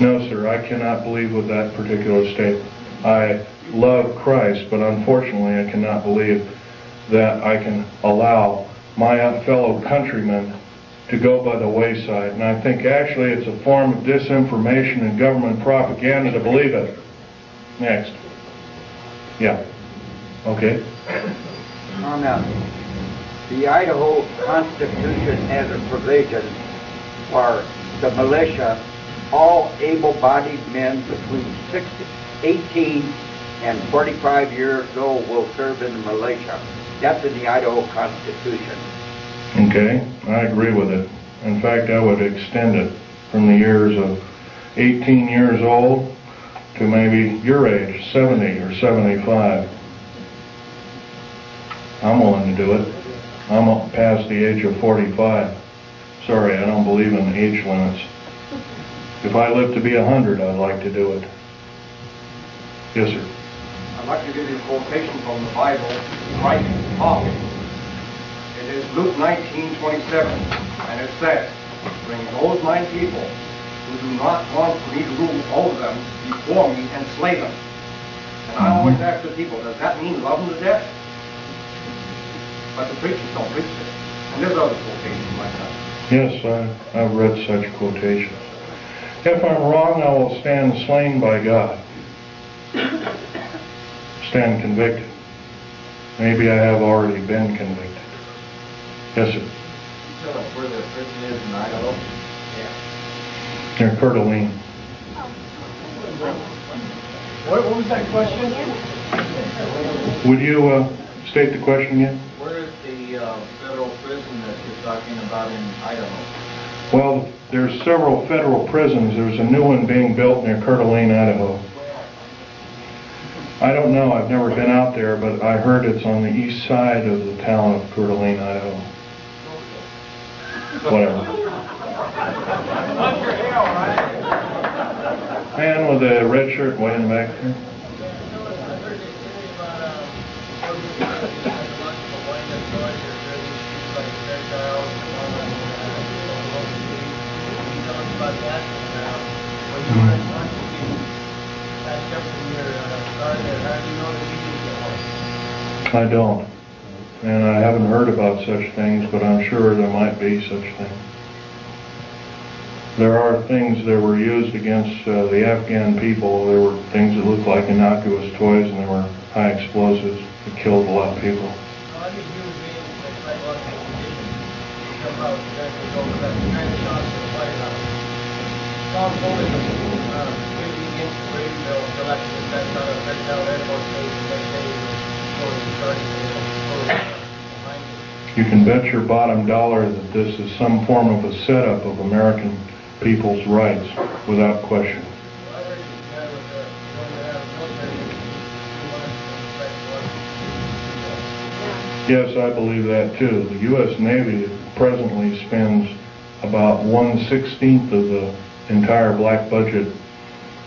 No, sir, I cannot believe with that particular statement. I love Christ, but unfortunately I cannot believe that I can allow my fellow countrymen to go by the wayside. And I think actually it's a form of disinformation and government propaganda to believe it. Next. Yeah. Okay. The Idaho Constitution has a provision for the militia. All able-bodied men between 18 and 45 years old will serve in the militia. That's in the Idaho Constitution. Okay, I agree with it. In fact, I would extend it from the years of 18 years old to maybe your age, 70 or 75. I'm willing to do it. I'm past the age of 45. Sorry, I don't believe in age limits. If I live to be 100, I'd like to do it. Yes, sir. I'd like to give you a quotation from the Bible, Christ talking. It is Luke 19:27, and it says, "Bring those my people who do not want me to rule over them before me and slay them." And I always ask the people, does that mean love them to death? But the preachers don't preach it. And there's other quotations like that. Yes, I've read such quotations. If I'm wrong, I will stand slain by God. Stand convicted. Maybe I have already been convicted. Yes, sir. Tell us where the prison is in Idaho? Yeah. Near Coeur d'Alene. What was that question? Would you state the question again? Where is the federal prison that you're talking about in Idaho? Well, there's several federal prisons. There's a new one being built near Coeur d'Alene, Idaho. I don't know. I've never been out there, but I heard it's on the east side of the town of Coeur d'Alene, Idaho. Whatever. Man with a red shirt way in the back there. I don't. And I haven't heard about such things, but I'm sure there might be such things. There are things that were used against the Afghan people. There were things that looked like innocuous toys, and there were high explosives that killed a lot of people. You can bet your bottom dollar that this is some form of a setup of American people's rights, without question. Yes, I believe that too. The U.S. Navy presently spends about 1/16 of the entire black budget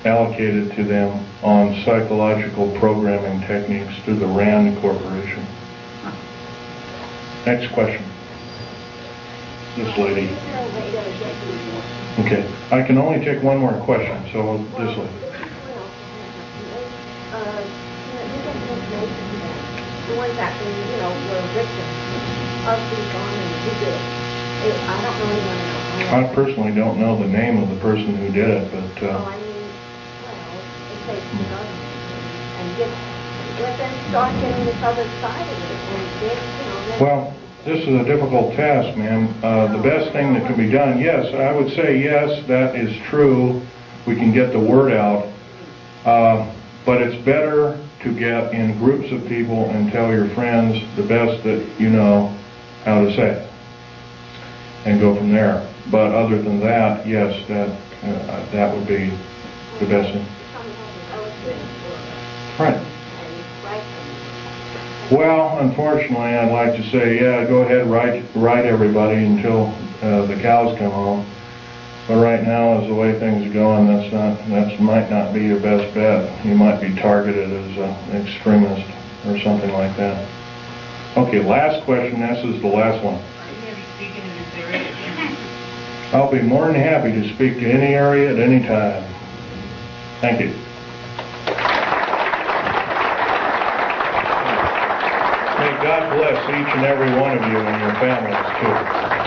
allocated to them on psychological programming techniques through the RAND Corporation. Next question. This lady. Okay, I can only take one more question, so this lady. The ones that, were victims of the bombing who did it. I don't know anyone else. I personally don't know the name of the person who did it, but... it takes the government and let them start getting this other side of it. And then, Well, this is a difficult task, ma'am. The best thing that can be done, yes, I would say yes, that is true. We can get the word out. But it's better to get in groups of people and tell your friends the best that you know how to say it. And go from there. But other than that, yes, that would be the best thing. Right. Well, unfortunately, I'd like to say, yeah, go ahead, write everybody until the cows come home. But right now, as the way things are going, that might not be your best bet. You might be targeted as an extremist or something like that. Okay, last question. This is the last one. Are you going to be speaking in this area? I'll be more than happy to speak to any area at any time. Thank you. May God bless each and every one of you and your families, too.